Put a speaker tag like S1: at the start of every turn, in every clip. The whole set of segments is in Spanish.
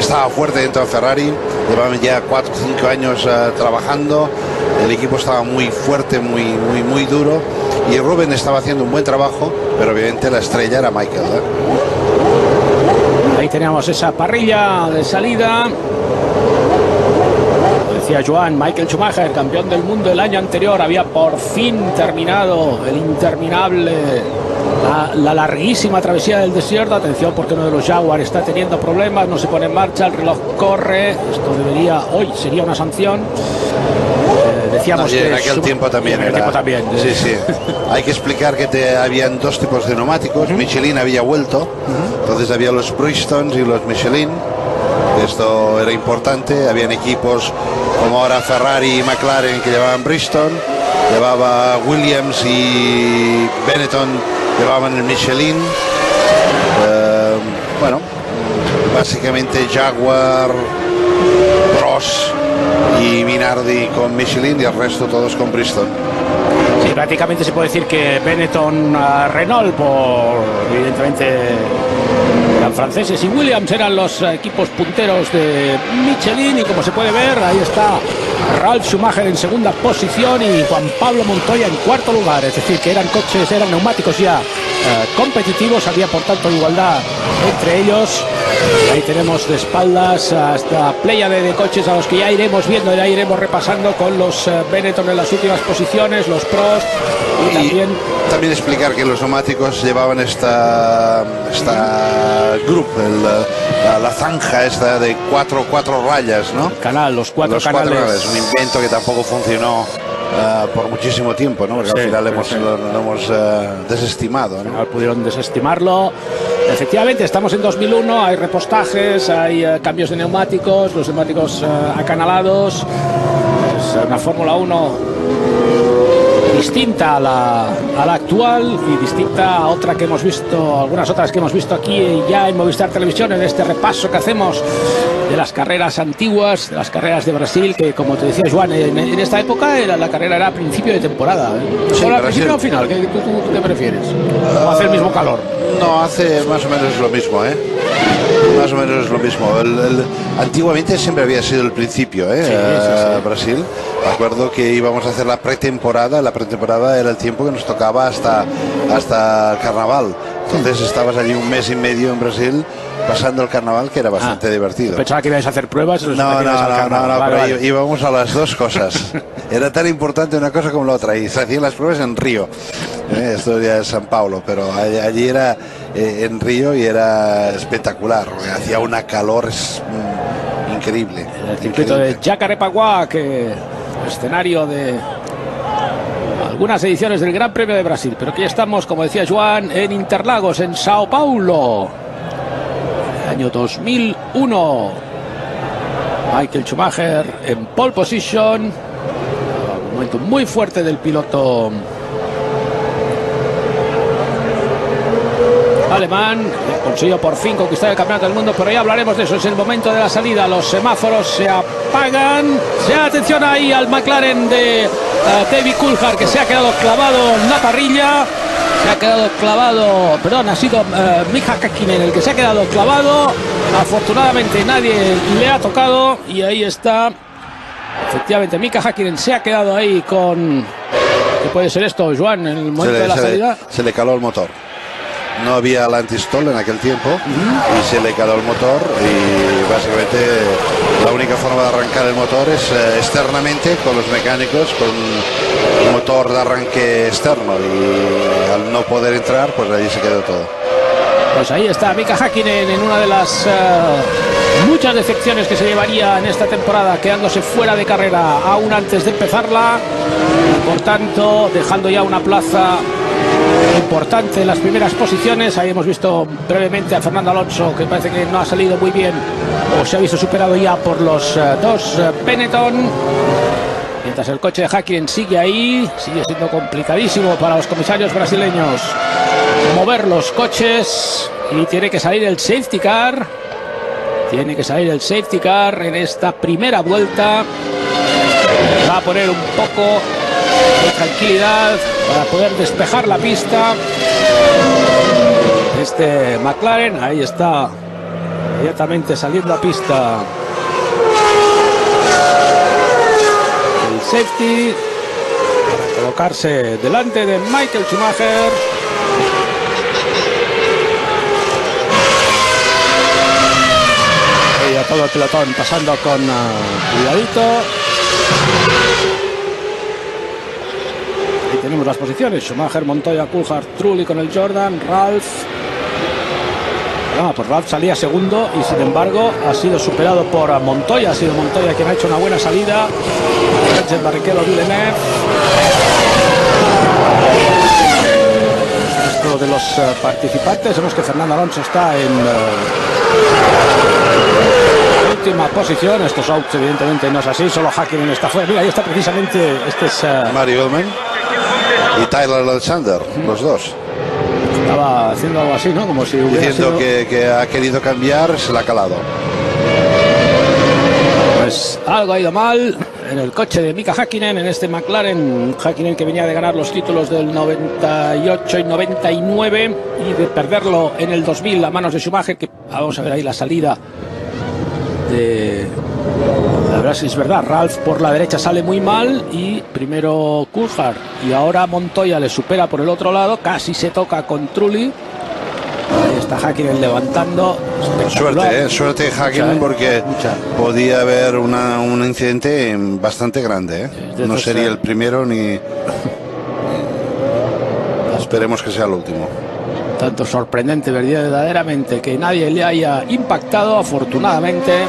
S1: estaba fuerte dentro de Ferrari, llevaban ya 4 o 5 años trabajando, el equipo estaba muy fuerte, muy duro, y Rubén estaba haciendo un buen trabajo, pero obviamente la estrella era Michael, ¿eh?
S2: Ahí teníamos esa parrilla de salida. Decía Joan, Michael Schumacher, campeón del mundo el año anterior, había por fin terminado el interminable, la larguísima travesía del desierto. Atención, porque uno de los Jaguar está teniendo problemas, no se pone en marcha, el reloj corre. Esto hoy sería una sanción. Decíamos que
S1: en aquel tiempo también Sí. Hay que explicar que habían dos tipos de neumáticos. Michelin había vuelto, entonces había los Bridgestone y los Michelin. Esto era importante. Habían equipos como ahora Ferrari y McLaren que llevaban Bridgestone, llevaba Williams y Benetton llevaban el Michelin. Bueno, básicamente Jaguar, Bros y Minardi con Michelin y el resto todos con Bridgestone.
S2: Sí, prácticamente se puede decir que Benetton, Renault, evidentemente eran franceses, y Williams eran los equipos punteros de Michelin. Y como se puede ver, ahí está Ralf Schumacher en segunda posición y Juan Pablo Montoya en cuarto lugar. Es decir, que eran neumáticos ya competitivos, había por tanto igualdad entre ellos. Ahí tenemos de espaldas a esta pléyade de coches a los que ya iremos viendo, ya iremos repasando, con los Benetton en las últimas posiciones, los Prost y
S1: también explicar que los neumáticos llevaban esta group, la zanja esta de cuatro rayas, ¿no?
S2: Los cuatro canales.
S1: Un invento que tampoco funcionó por muchísimo tiempo, ¿no? Porque al final lo hemos desestimado, ¿no?
S2: Pudieron desestimarlo. Efectivamente, estamos en 2001, hay repostajes, hay cambios de neumáticos, los neumáticos acanalados. Es una Fórmula 1 distinta a la actual y distinta a otra que hemos visto, algunas otras que hemos visto aquí ya en Movistar Televisión, en este repaso que hacemos de las carreras antiguas, de las carreras de Brasil, que como te decía Joan, en esta época la carrera era a principio de temporada.
S1: Sí,
S2: ¿Al principio o al final? ¿Tú qué prefieres? ¿O hace el mismo calor?
S1: No, hace más o menos lo mismo, ¿eh? Más o menos es lo mismo. Antiguamente siempre había sido el principio, sí. Brasil. Me acuerdo que íbamos a hacer la pretemporada. La pretemporada era el tiempo que nos tocaba hasta el carnaval. Entonces estabas allí un mes y medio en Brasil pasando el carnaval, que era bastante divertido.
S2: Pensaba que ibais a hacer pruebas.
S1: No, pero íbamos a las dos cosas. Era tan importante una cosa como la otra, y se hacían las pruebas en Río. Esto ya es San Paulo, pero allí era en Río y era espectacular. Hacía una calor increíble.
S2: El circuito de Jacarepaguá, que escenario de algunas ediciones del Gran Premio de Brasil, pero aquí estamos, como decía Joan, en Interlagos, en Sao Paulo, año 2001. Michael Schumacher en pole position, un momento muy fuerte del piloto alemán, consiguió por fin conquistar el campeonato del mundo, pero ya hablaremos de eso. Es el momento de la salida, los semáforos se apagan. Atención ahí al McLaren de David Coulthard, que se ha quedado clavado en la parrilla. Ha sido Mika Häkkinen el que se ha quedado clavado. Afortunadamente nadie le ha tocado y ahí está. Efectivamente, Mika Häkkinen se ha quedado ahí con... ¿Qué puede ser esto, Joan, en el momento de la salida?
S1: Se le caló el motor. No había el anti-stall en aquel tiempo y se le caló el motor, y básicamente la única forma de arrancar el motor es externamente con los mecánicos, con un motor de arranque externo, y al no poder entrar, pues allí se quedó todo.
S2: Pues ahí está Mika Häkkinen en una de las muchas decepciones que se llevaría en esta temporada, quedándose fuera de carrera aún antes de empezarla, por tanto dejando ya una plaza importante en las primeras posiciones. Ahí hemos visto brevemente a Fernando Alonso, que parece que no ha salido muy bien, o se ha visto superado ya por los dos Benetton, mientras el coche de Häkkinen sigue ahí. Sigue siendo complicadísimo para los comisarios brasileños mover los coches, y tiene que salir el safety car. En esta primera vuelta. Va a poner un poco de tranquilidad para poder despejar la pista. Este McLaren, ahí está inmediatamente saliendo a pista el safety para colocarse delante de Michael Schumacher. Y a todo el pelotón pasando con cuidadito. Ahí tenemos las posiciones: Schumacher, Montoya, Coulthard, Trulli con el Jordan, Ralph. Pues Ralph salía segundo y sin embargo ha sido superado por Montoya. Ha sido Montoya quien ha hecho una buena salida. Sánchez, Barrichello, Villeneuve. Esto de los participantes, vemos que Fernando Alonso está en última posición. Estos outs evidentemente no es así, solo Häkkinen está fuera. Mira, ahí está precisamente, este es
S1: Mario Ullmann y Tyler Alexander, los dos.
S2: Estaba haciendo algo así, ¿no? Como si hubiera
S1: diciendo
S2: sido...
S1: que ha querido cambiar, se la ha calado.
S2: Pues algo ha ido mal en el coche de Mika Häkkinen, en este McLaren. Häkkinen que venía de ganar los títulos del 98 y 99 y de perderlo en el 2000 a manos de Schumacher, que vamos a ver ahí la salida de... La verdad es verdad, Ralph por la derecha sale muy mal y primero Coulthard y ahora Montoya le supera por el otro lado, casi se toca con Trulli. Ahí está Häkkinen levantando.
S1: Suerte Häkkinen, porque podía haber un incidente bastante grande, ¿eh? No sería el primero ni... Esperemos que sea el último.
S2: Tanto sorprendente, verdaderamente, que nadie le haya impactado, afortunadamente.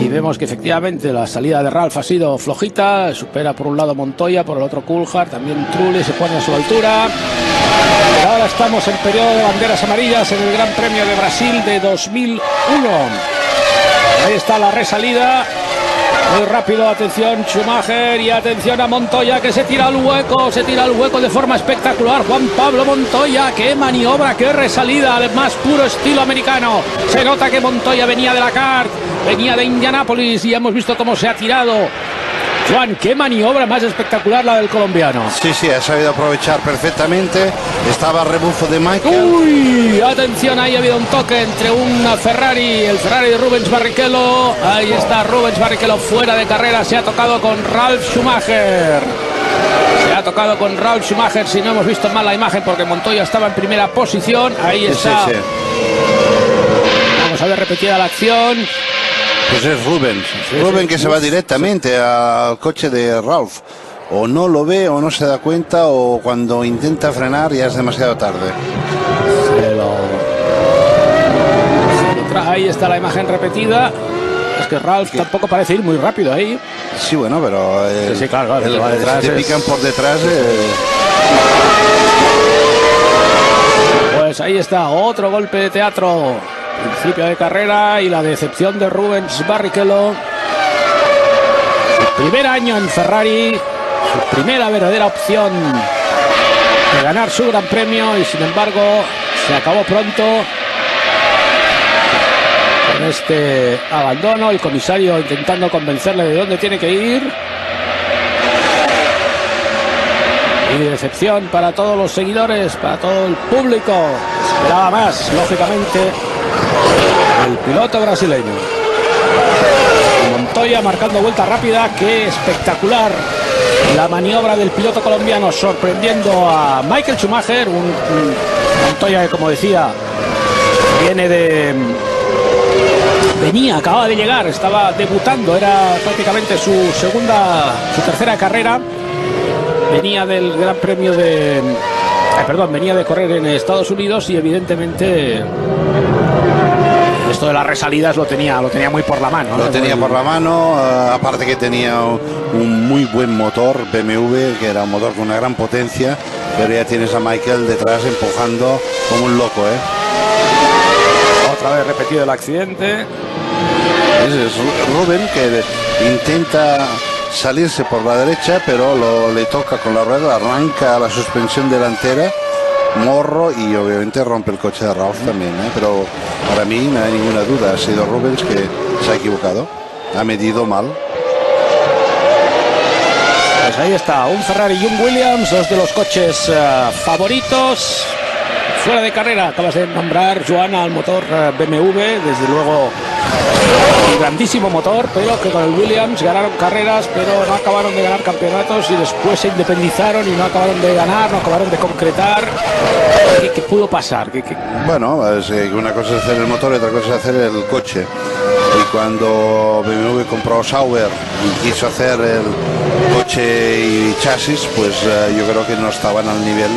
S2: Y vemos que efectivamente la salida de Ralph ha sido flojita. Supera por un lado Montoya, por el otro Coulthard, también Trulli se pone a su altura. Pero ahora estamos en periodo de banderas amarillas en el Gran Premio de Brasil de 2001. Ahí está la resalida. Muy rápido, atención Schumacher y atención a Montoya, que se tira al hueco de forma espectacular. Juan Pablo Montoya, qué maniobra, qué resalida, al más puro estilo americano. Se nota que Montoya venía de la kart, venía de Indianápolis y hemos visto cómo se ha tirado. Juan, qué maniobra más espectacular la del colombiano.
S1: Sí, ha sabido aprovechar perfectamente. Estaba a rebufo de Michael.
S2: Uy, atención, ahí ha habido un toque entre un Ferrari, el Ferrari de Rubens Barrichello. Ahí está Rubens Barrichello fuera de carrera. Se ha tocado con Ralf Schumacher. Si no hemos visto mal la imagen, porque Montoya estaba en primera posición. Ahí está.
S1: Sí.
S2: Vamos a ver repetida la acción.
S1: Pues es Rubens. Rubens que se va directamente al coche de Ralph. O no lo ve, o no se da cuenta, o cuando intenta frenar ya es demasiado tarde.
S2: Ahí está la imagen repetida. Es que Ralph tampoco parece ir muy rápido ahí.
S1: Sí, bueno, pero
S2: claro,
S1: detrás te pican por detrás.
S2: Pues ahí está, otro golpe de teatro. Principio de carrera y la decepción de Rubens Barrichello. Su primer año en Ferrari, su primera verdadera opción de ganar su gran premio, y sin embargo se acabó pronto con este abandono. El comisario intentando convencerle de dónde tiene que ir. Y decepción para todos los seguidores, para todo el público. Esperaba más, lógicamente, el piloto brasileño. Montoya marcando vuelta rápida. Qué espectacular la maniobra del piloto colombiano, sorprendiendo a Michael Schumacher. Un Montoya que, como decía, acababa de llegar, estaba debutando, era prácticamente su tercera carrera. Venía del Gran Premio venía de correr en Estados Unidos y evidentemente esto de las resalidas lo tenía muy por la mano.
S1: Lo tenía por la mano, aparte que tenía un muy buen motor BMW, que era un motor con una gran potencia, pero ya tienes a Michael detrás empujando como un loco,
S2: Otra vez repetido el accidente.
S1: Es Rubén que intenta salirse por la derecha, pero le toca con la rueda, arranca la suspensión delantera, morro, y obviamente rompe el coche de Ralph también, pero para mí no hay ninguna duda, ha sido Rubens que se ha equivocado, ha medido mal.
S2: Pues ahí está, un Ferrari y un Williams, dos de los coches favoritos. fuera de carrera. Acabas de nombrar, Joana, al motor BMW, desde luego un grandísimo motor, pero que con el Williams ganaron carreras, pero no acabaron de ganar campeonatos y después se independizaron y no acabaron de ganar, no acabaron de concretar. ¿Qué pudo pasar?
S1: Bueno, una cosa es hacer el motor y otra cosa es hacer el coche. Y cuando BMW compró Sauber y quiso hacer el coche y chasis, pues yo creo que no estaban al nivel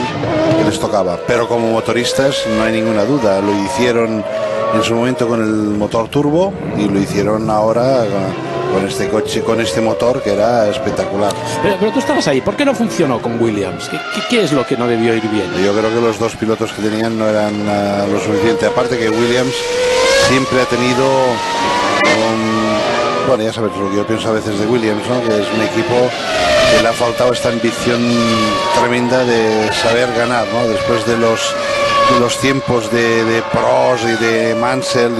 S1: que les tocaba. Pero como motoristas no hay ninguna duda, lo hicieron en su momento con el motor turbo y lo hicieron ahora con este coche, con este motor que era espectacular.
S2: Pero tú estabas ahí, ¿por qué no funcionó con Williams? ¿Qué es lo que no debió ir bien?
S1: Yo creo que los dos pilotos que tenían no eran lo suficiente. Aparte que Williams siempre ha tenido bueno, ya sabes lo que yo pienso a veces de Williams, ¿no? Que es un equipo que le ha faltado esta ambición tremenda de saber ganar, ¿no? Después de los tiempos de Prost y de Mansell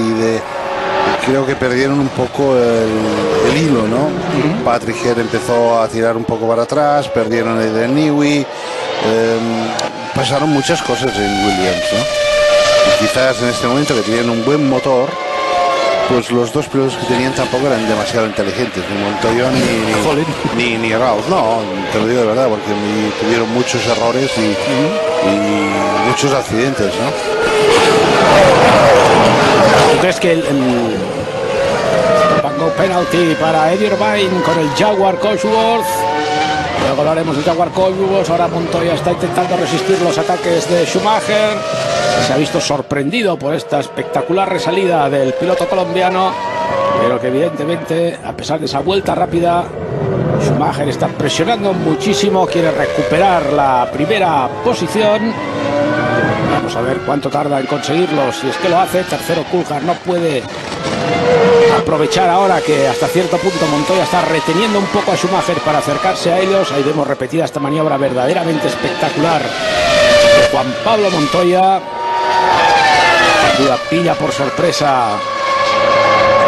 S1: creo que perdieron un poco el hilo, ¿no? Patrick Head empezó a tirar un poco para atrás, perdieron el de Newey, pasaron muchas cosas en Williams, ¿no? Y quizás en este momento que tienen un buen motor, pues los dos pilotos que tenían tampoco eran demasiado inteligentes, ni Montoya ni Roush. No, te lo digo de verdad, porque tuvieron muchos errores y muchos accidentes, ¿no?
S2: ¿Tú crees que el penalty para Eddie Irvine con el Jaguar Cosworth? Luego lo haremos el Jaguar Cosworth. Ahora Montoya está intentando resistir los ataques de Schumacher. Se ha visto sorprendido por esta espectacular resalida del piloto colombiano, pero que evidentemente, a pesar de esa vuelta rápida, Schumacher está presionando muchísimo, quiere recuperar la primera posición. Vamos a ver cuánto tarda en conseguirlo, si es que lo hace. Tercero Coulthard, no puede aprovechar ahora que hasta cierto punto Montoya está reteniendo un poco a Schumacher para acercarse a ellos. Ahí vemos repetida esta maniobra verdaderamente espectacular de Juan Pablo Montoya. Pilla por sorpresa.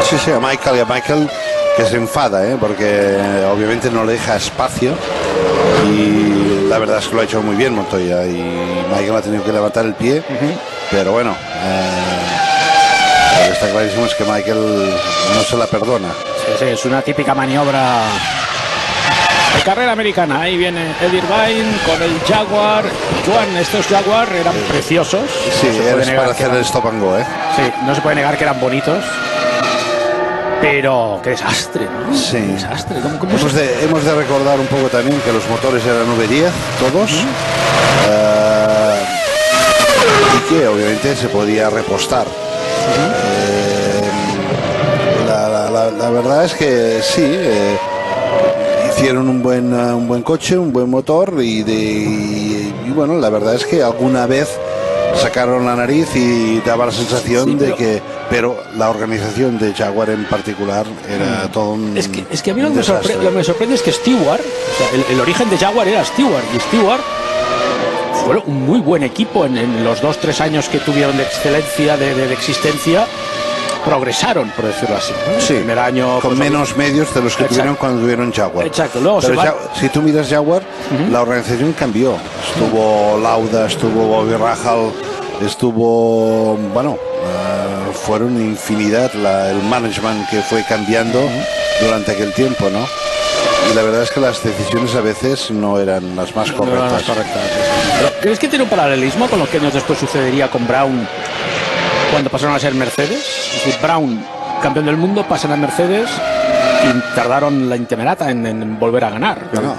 S1: Sí, a Michael que se enfada, porque obviamente no le deja espacio, y la verdad es que lo ha hecho muy bien Montoya, y Michael ha tenido que levantar el pie, pero bueno, lo que está clarísimo es que Michael no se la perdona.
S2: Sí, es una típica maniobra de carrera americana. Ahí viene Eddie Irvine con el Jaguar. Juan, estos Jaguar eran preciosos.
S1: Sí, no es para hacer el stop and go,
S2: Sí, no se puede negar que eran bonitos. Pero qué desastre, ¿no?
S1: Sí.
S2: Qué desastre. ¿Cómo
S1: hemos de recordar un poco también que los motores eran V10, todos. Y que obviamente se podía repostar. La verdad es que sí, hicieron un buen coche, un buen motor, y bueno, la verdad es que alguna vez sacaron la nariz y daba la sensación de que, pero la organización de Jaguar en particular era todo un
S2: es que a mí lo que me sorprende es que Stewart, o sea, el origen de Jaguar era Stewart, y Stewart fue un muy buen equipo en los 2-3 años que tuvieron de excelencia, de existencia. Progresaron, por decirlo así, ¿no?
S1: Sí,
S2: el primer año
S1: con menos medios de los que tuvieron cuando tuvieron Jaguar.
S2: Exacto. Luego
S1: si tú miras Jaguar, la organización cambió. Estuvo Lauda, estuvo Bobby Rahal, estuvo, bueno, fueron infinidad el management que fue cambiando durante aquel tiempo, ¿no? Y la verdad es que las decisiones a veces no eran las más correctas.
S2: Pero, ¿crees que tiene un paralelismo con lo que años después sucedería con Brown cuando pasaron a ser Mercedes? Es decir, Brown, campeón del mundo, pasan a Mercedes y tardaron la intemerata en volver a ganar.
S1: No,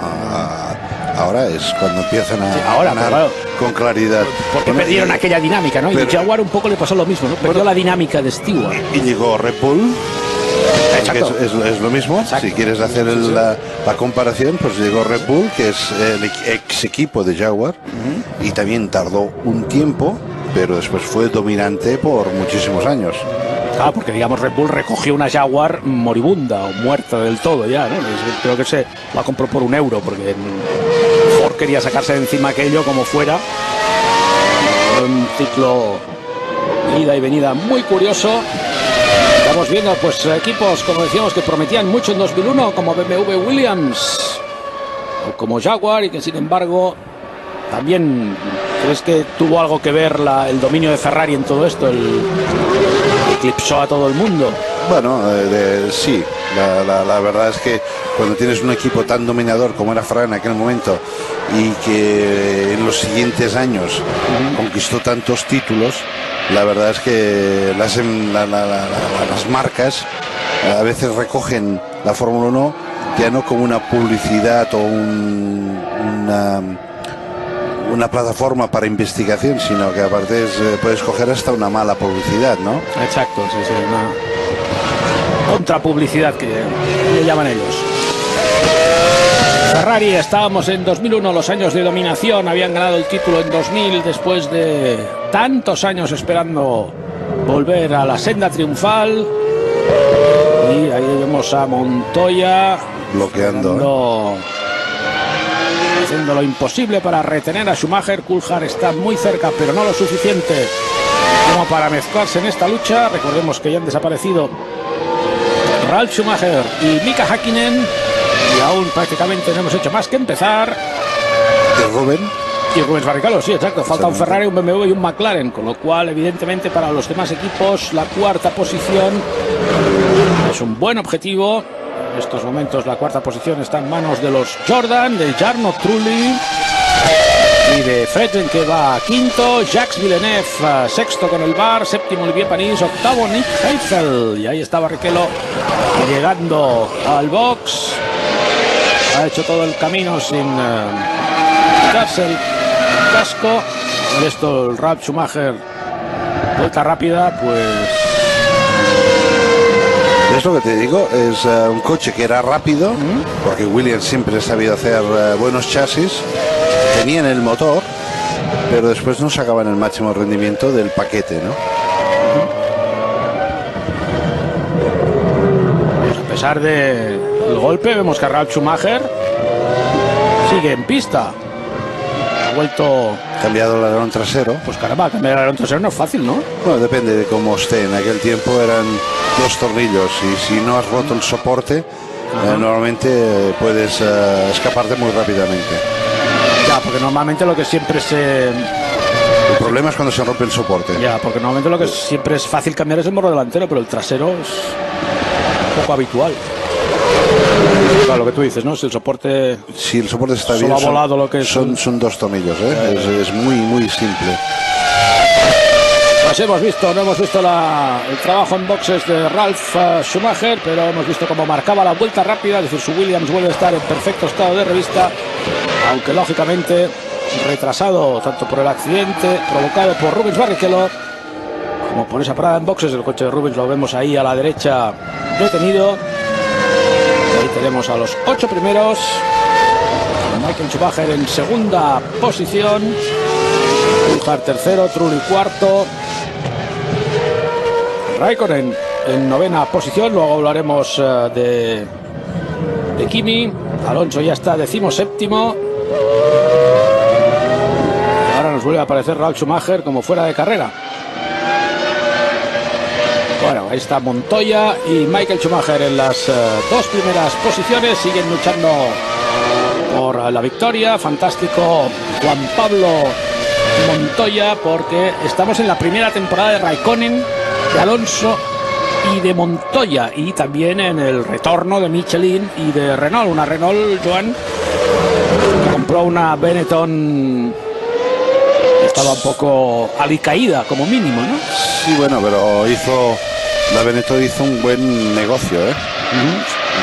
S1: ahora es cuando empiezan a ganar con claridad.
S2: Porque perdieron aquella dinámica, ¿no? Y Jaguar un poco le pasó lo mismo, ¿no? Perdió la dinámica de Stewart.
S1: Y llegó Red Bull.
S2: Exacto.
S1: Es lo mismo.
S2: Exacto.
S1: Si quieres hacer la comparación, pues llegó Red Bull, que es el ex equipo de Jaguar, y también tardó un tiempo, pero después fue dominante por muchísimos años.
S2: Claro, porque digamos Red Bull recogió una Jaguar moribunda o muerta del todo ya, ¿no? Creo que se la compró por €1, porque Ford quería sacarse de encima aquello como fuera. Un ciclo de ida y venida muy curioso. Estamos viendo pues equipos, como decíamos, que prometían mucho en 2001, como BMW Williams o como Jaguar, y que sin embargo también ¿Crees que tuvo algo que ver el dominio de Ferrari en todo esto? Eclipsó a todo el mundo.
S1: Bueno, sí, la verdad es que cuando tienes un equipo tan dominador como era Ferrari en aquel momento y que en los siguientes años conquistó tantos títulos, la verdad es que las marcas a veces recogen la Fórmula 1 ya no como una publicidad o una plataforma para investigación, sino que aparte puedes coger hasta una mala publicidad, ¿no?
S2: Exacto, sí, una contrapublicidad que le llaman ellos. Ferrari, estábamos en 2001, los años de dominación, habían ganado el título en 2000 después de tantos años esperando volver a la senda triunfal. Y ahí vemos a Montoya
S1: bloqueando,
S2: haciendo lo imposible para retener a Schumacher. Coulthard está muy cerca, pero no lo suficiente como para mezclarse en esta lucha. Recordemos que ya han desaparecido Ralf Schumacher y Mika Häkkinen y aún prácticamente no hemos hecho más que empezar. Y Rubens Barrichello, sí, exacto. Falta un Ferrari, un BMW y un McLaren, con lo cual evidentemente para los demás equipos la cuarta posición es un buen objetivo. En estos momentos la cuarta posición está en manos de los Jordan, de Jarno Trulli y de Fredden, que va a quinto, Jacques Villeneuve sexto con el VAR, séptimo Olivier Panis, octavo Nick Heidfeld, y ahí está Barrichello llegando al box. Ha hecho todo el camino sin quitarse el casco. Por esto el Ralf Schumacher, vuelta rápida, pues
S1: es lo que te digo, es un coche que era rápido, porque Williams siempre ha sabido hacer buenos chasis, tenían el motor, pero después no sacaban el máximo rendimiento del paquete, ¿no?
S2: Pues a pesar del golpe, vemos que Ralf Schumacher sigue en pista. Ha vuelto...
S1: cambiado el alerón trasero.
S2: Pues caramba, cambiar el alerón trasero no es fácil, ¿no?
S1: Bueno, depende de cómo esté. En aquel tiempo eran 2 tornillos y si no has roto el soporte, normalmente puedes escaparte muy rápidamente.
S2: Ya, porque normalmente lo que siempre se...
S1: El problema es cuando se rompe el soporte.
S2: Ya, porque normalmente lo que siempre es fácil cambiar es el morro delantero, pero el trasero es un poco habitual. Claro, lo que tú dices, ¿no? Si el soporte...
S1: Si el soporte está bien,
S2: ha volado lo que
S1: son 2 tornillos, ¿eh? Es muy, muy simple.
S2: Pues no hemos visto el trabajo en boxes de Ralf Schumacher, pero hemos visto cómo marcaba la vuelta rápida, es decir, su Williams vuelve a estar en perfecto estado de revista, aunque lógicamente retrasado tanto por el accidente provocado por Rubens Barrichello como por esa parada en boxes. El coche de Rubens lo vemos ahí a la derecha detenido. Ahí tenemos a los 8 primeros. Michael Schumacher en segunda posición, Coulthard tercero, Trulli cuarto, Raikkonen en novena posición. Luego hablaremos de Kimi. Alonso ya está decimoséptimo. Ahora nos vuelve a aparecer Ralf Schumacher como fuera de carrera. Bueno, ahí está Montoya y Michael Schumacher en las 2 primeras posiciones. Siguen luchando por la victoria. Fantástico Juan Pablo Montoya, porque estamos en la primera temporada de Raikkonen, de Alonso y de Montoya, y también en el retorno de Michelin y de Renault. Una Renault, Joan, que compró una Benetton, estaba un poco alicaída como mínimo, ¿no?
S1: Sí, bueno, pero la Benetton hizo un buen negocio, ¿eh?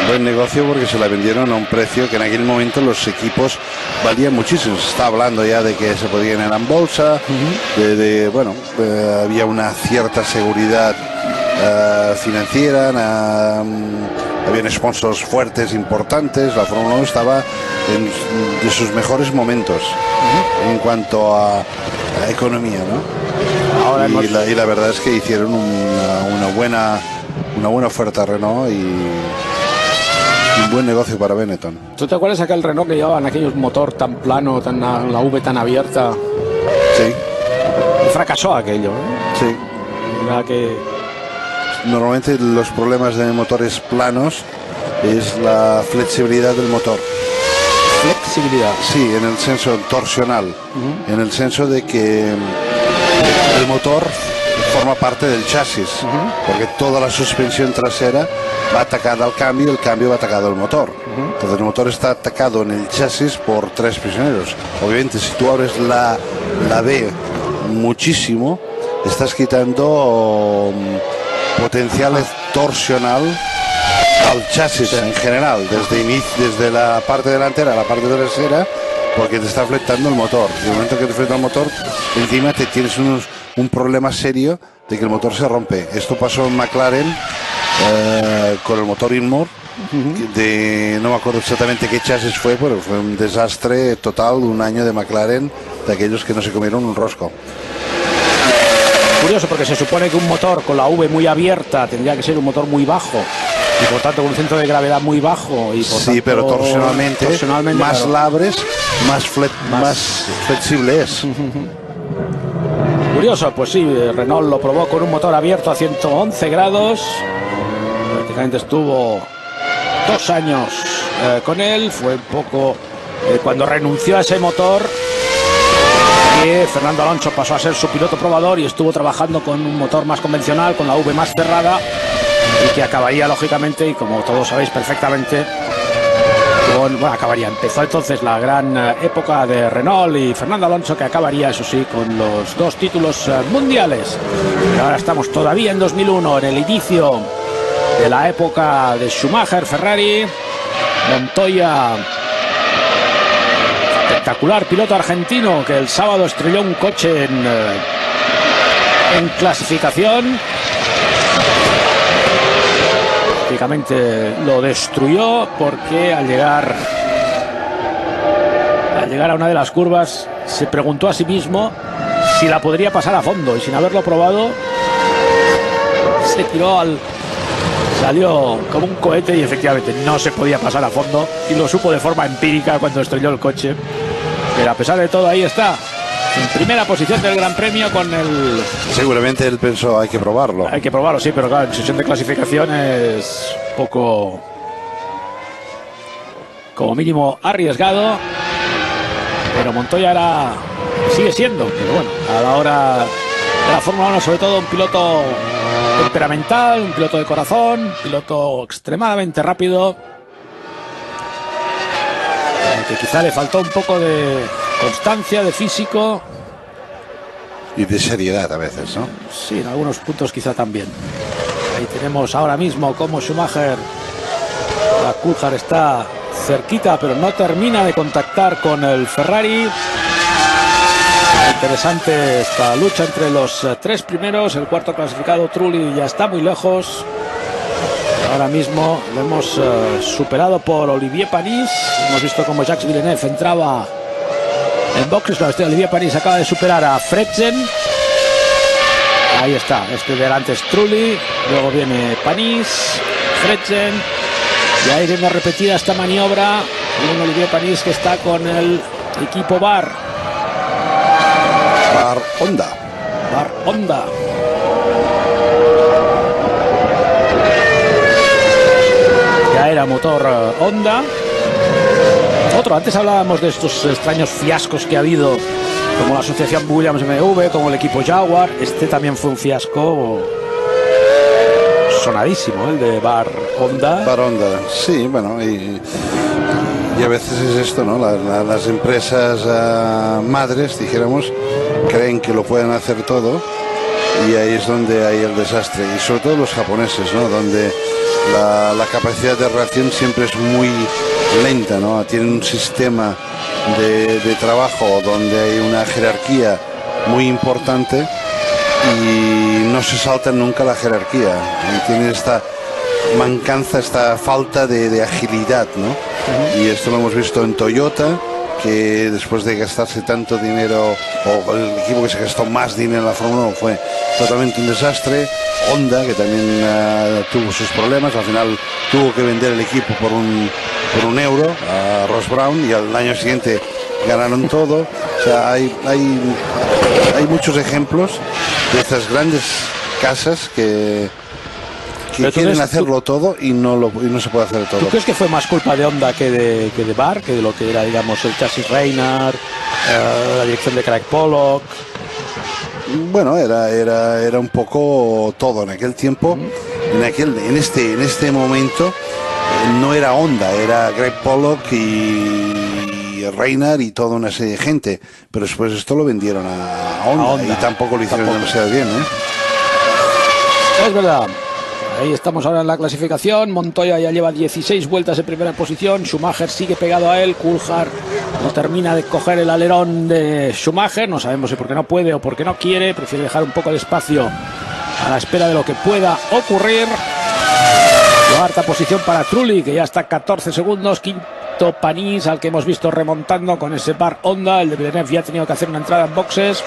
S1: Un buen negocio, porque se la vendieron a un precio que en aquel momento los equipos valían muchísimo. Se está hablando ya de que se podían ir en bolsa, había una cierta seguridad financiera, habían sponsors fuertes, importantes. La Fórmula 1 estaba de sus mejores momentos en cuanto a economía, ¿no? Ahora y la verdad es que hicieron una buena oferta a Renault y un buen negocio para Benetton.
S2: ¿Tú te acuerdas aquel Renault que llevaban aquellos motor tan plano, la V tan abierta?
S1: Sí.
S2: Y fracasó aquello, ¿no?
S1: Sí.
S2: Era que...
S1: Normalmente los problemas de motores planos es la flexibilidad del motor.
S2: flexibilidad.
S1: Sí, en el senso torsional, en el senso de que el motor forma parte del chasis, porque toda la suspensión trasera va atacada al cambio y el cambio va atacado al motor. Entonces el motor está atacado en el chasis por 3 prisioneros. Obviamente, si tú abres la B muchísimo, estás quitando potencial torsional al chasis en general, desde la parte delantera a la parte trasera, porque te está afectando el motor. Y en el momento que te afecta el motor, encima te tienes un problema serio de que el motor se rompe. Esto pasó en McLaren con el motor Inmore, no me acuerdo exactamente qué chasis fue, pero fue un desastre total, un año de McLaren, de aquellos que no se comieron un rosco.
S2: Curioso, porque se supone que un motor con la V muy abierta tendría que ser un motor muy bajo y por tanto con un centro de gravedad muy bajo y por
S1: sí,
S2: tanto,
S1: pero torsionalmente más
S2: claro,
S1: labres, más flexible es.
S2: Curioso, pues sí, Renault lo probó con un motor abierto a 111 grados. Prácticamente estuvo 2 años con él. Fue un poco cuando renunció a ese motor que Fernando Alonso pasó a ser su piloto probador y estuvo trabajando con un motor más convencional, con la V más cerrada, y que acabaría lógicamente, y como todos sabéis perfectamente, empezó entonces la gran época de Renault y Fernando Alonso, que acabaría, eso sí, con los 2 títulos mundiales. Pero ahora estamos todavía en 2001, en el inicio de la época de Schumacher, Ferrari. Montoya, espectacular piloto argentino, que el sábado estrelló un coche en clasificación. Prácticamente lo destruyó, porque al llegar a una de las curvas se preguntó a sí mismo si la podría pasar a fondo, y sin haberlo probado se tiró salió como un cohete, y efectivamente no se podía pasar a fondo, y lo supo de forma empírica cuando estrelló el coche. Pero a pesar de todo, ahí está, en primera posición del Gran Premio con el...
S1: Seguramente él pensó, hay que probarlo.
S2: Hay que probarlo, sí, pero claro, en sesión de clasificación es poco, como mínimo, arriesgado. Pero Montoya sigue siendo, pero bueno, a la hora de la Fórmula 1, sobre todo un piloto temperamental, un piloto de corazón, un piloto extremadamente rápido, que quizá le faltó un poco de constancia, de físico
S1: y de seriedad a veces, ¿no?
S2: Sí, en algunos puntos quizá también. Ahí tenemos ahora mismo cómo Schumacher, la Coulthard está cerquita, pero no termina de contactar con el Ferrari. Interesante esta lucha entre los 3 primeros. El cuarto clasificado, Trulli, ya está muy lejos. Ahora mismo lo hemos superado por Olivier Panis. Hemos visto cómo Jacques Villeneuve entraba en boxes. Olivier Panis acaba de superar a Frentzen. Ahí está, delante es Trulli, luego viene Panis, Frentzen, y ahí viene repetida esta maniobra. Un Olivier Panis que está con el equipo Bar Honda. Ya era motor Honda. Antes hablábamos de estos extraños fiascos que ha habido, como la asociación Williams-BMW, como el equipo Jaguar. Este también fue un fiasco sonadísimo, el de Bar Honda.
S1: Sí, bueno, y a veces es esto, ¿no? Las empresas madres, dijéramos, creen que lo pueden hacer todo, y ahí es donde hay el desastre. Y sobre todo los japoneses, ¿no? Donde la capacidad de reacción siempre es muy lenta, ¿no? Tienen un sistema de trabajo donde hay una jerarquía muy importante y no se saltan nunca la jerarquía. Y tienen esta mancanza, esta falta de agilidad, ¿no? Y esto lo hemos visto en Toyota, que después de gastarse tanto dinero, o el equipo que se gastó más dinero en la Fórmula 1, fue totalmente un desastre. Honda, que también tuvo sus problemas, al final tuvo que vender el equipo por un euro a Ross Brown, y al año siguiente ganaron todo. O sea, hay muchos ejemplos de estas grandes casas que que quieren hacerlo todo y no se puede hacer todo.
S2: ¿Tú crees que fue más culpa de Honda que de Barr, que de lo que era, digamos, el chasis Reynard, la dirección de Craig Pollock?
S1: Bueno, era un poco todo en aquel tiempo. En este momento no era Honda, era Craig Pollock y Reynard y toda una serie de gente, pero después esto lo vendieron a Honda y tampoco lo hicieron demasiado bien,
S2: Es verdad. Ahí estamos ahora en la clasificación. Montoya ya lleva 16 vueltas en primera posición. Schumacher sigue pegado a él. Coulthard no termina de coger el alerón de Schumacher. No sabemos si porque no puede o porque no quiere. Prefiere dejar un poco de espacio a la espera de lo que pueda ocurrir. Cuarta posición para Trulli, que ya está a 14 segundos. Quinto Panis, al que hemos visto remontando con ese Barr Honda. El de Villeneuve ya ha tenido que hacer una entrada en boxes.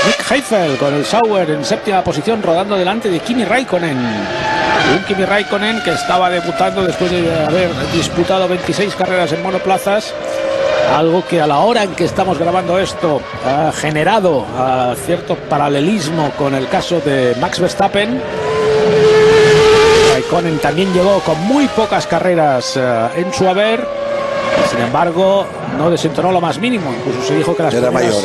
S2: Nick Heidfeld con el Sauber en séptima posición, rodando delante de Kimi Raikkonen. Un Kimi Raikkonen que estaba debutando después de haber disputado 26 carreras en monoplazas. Algo que a la hora en que estamos grabando esto ha generado cierto paralelismo con el caso de Max Verstappen. Raikkonen también llegó con muy pocas carreras en su haber. Sin embargo, no desentonó lo más mínimo. Incluso se dijo que las
S1: era mayor,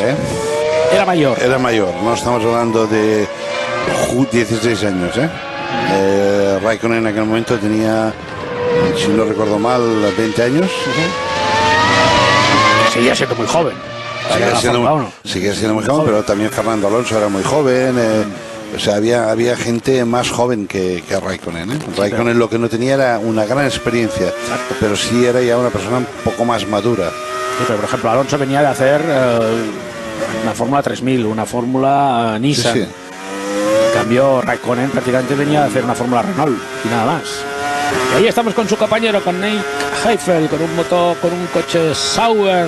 S2: Era mayor.
S1: No estamos hablando de 16 años, Raikkonen en aquel momento tenía, si no recuerdo mal, 20 años.
S2: Seguía siendo muy joven.
S1: Seguía siendo muy joven, pero también Fernando Alonso era muy joven. O sea, había gente más joven que Raikkonen. Raikkonen lo que no tenía era una gran experiencia, pero sí era ya una persona un poco más madura.
S2: Sí, pero por ejemplo, Alonso venía de hacer una Fórmula 3000, una Fórmula Nissan.
S1: Sí.
S2: En cambio, Raikkonen prácticamente venía de hacer una Fórmula Renault y nada más. Y ahí estamos con su compañero, con Nick Heidfeld, con un motor, con un coche Sauber,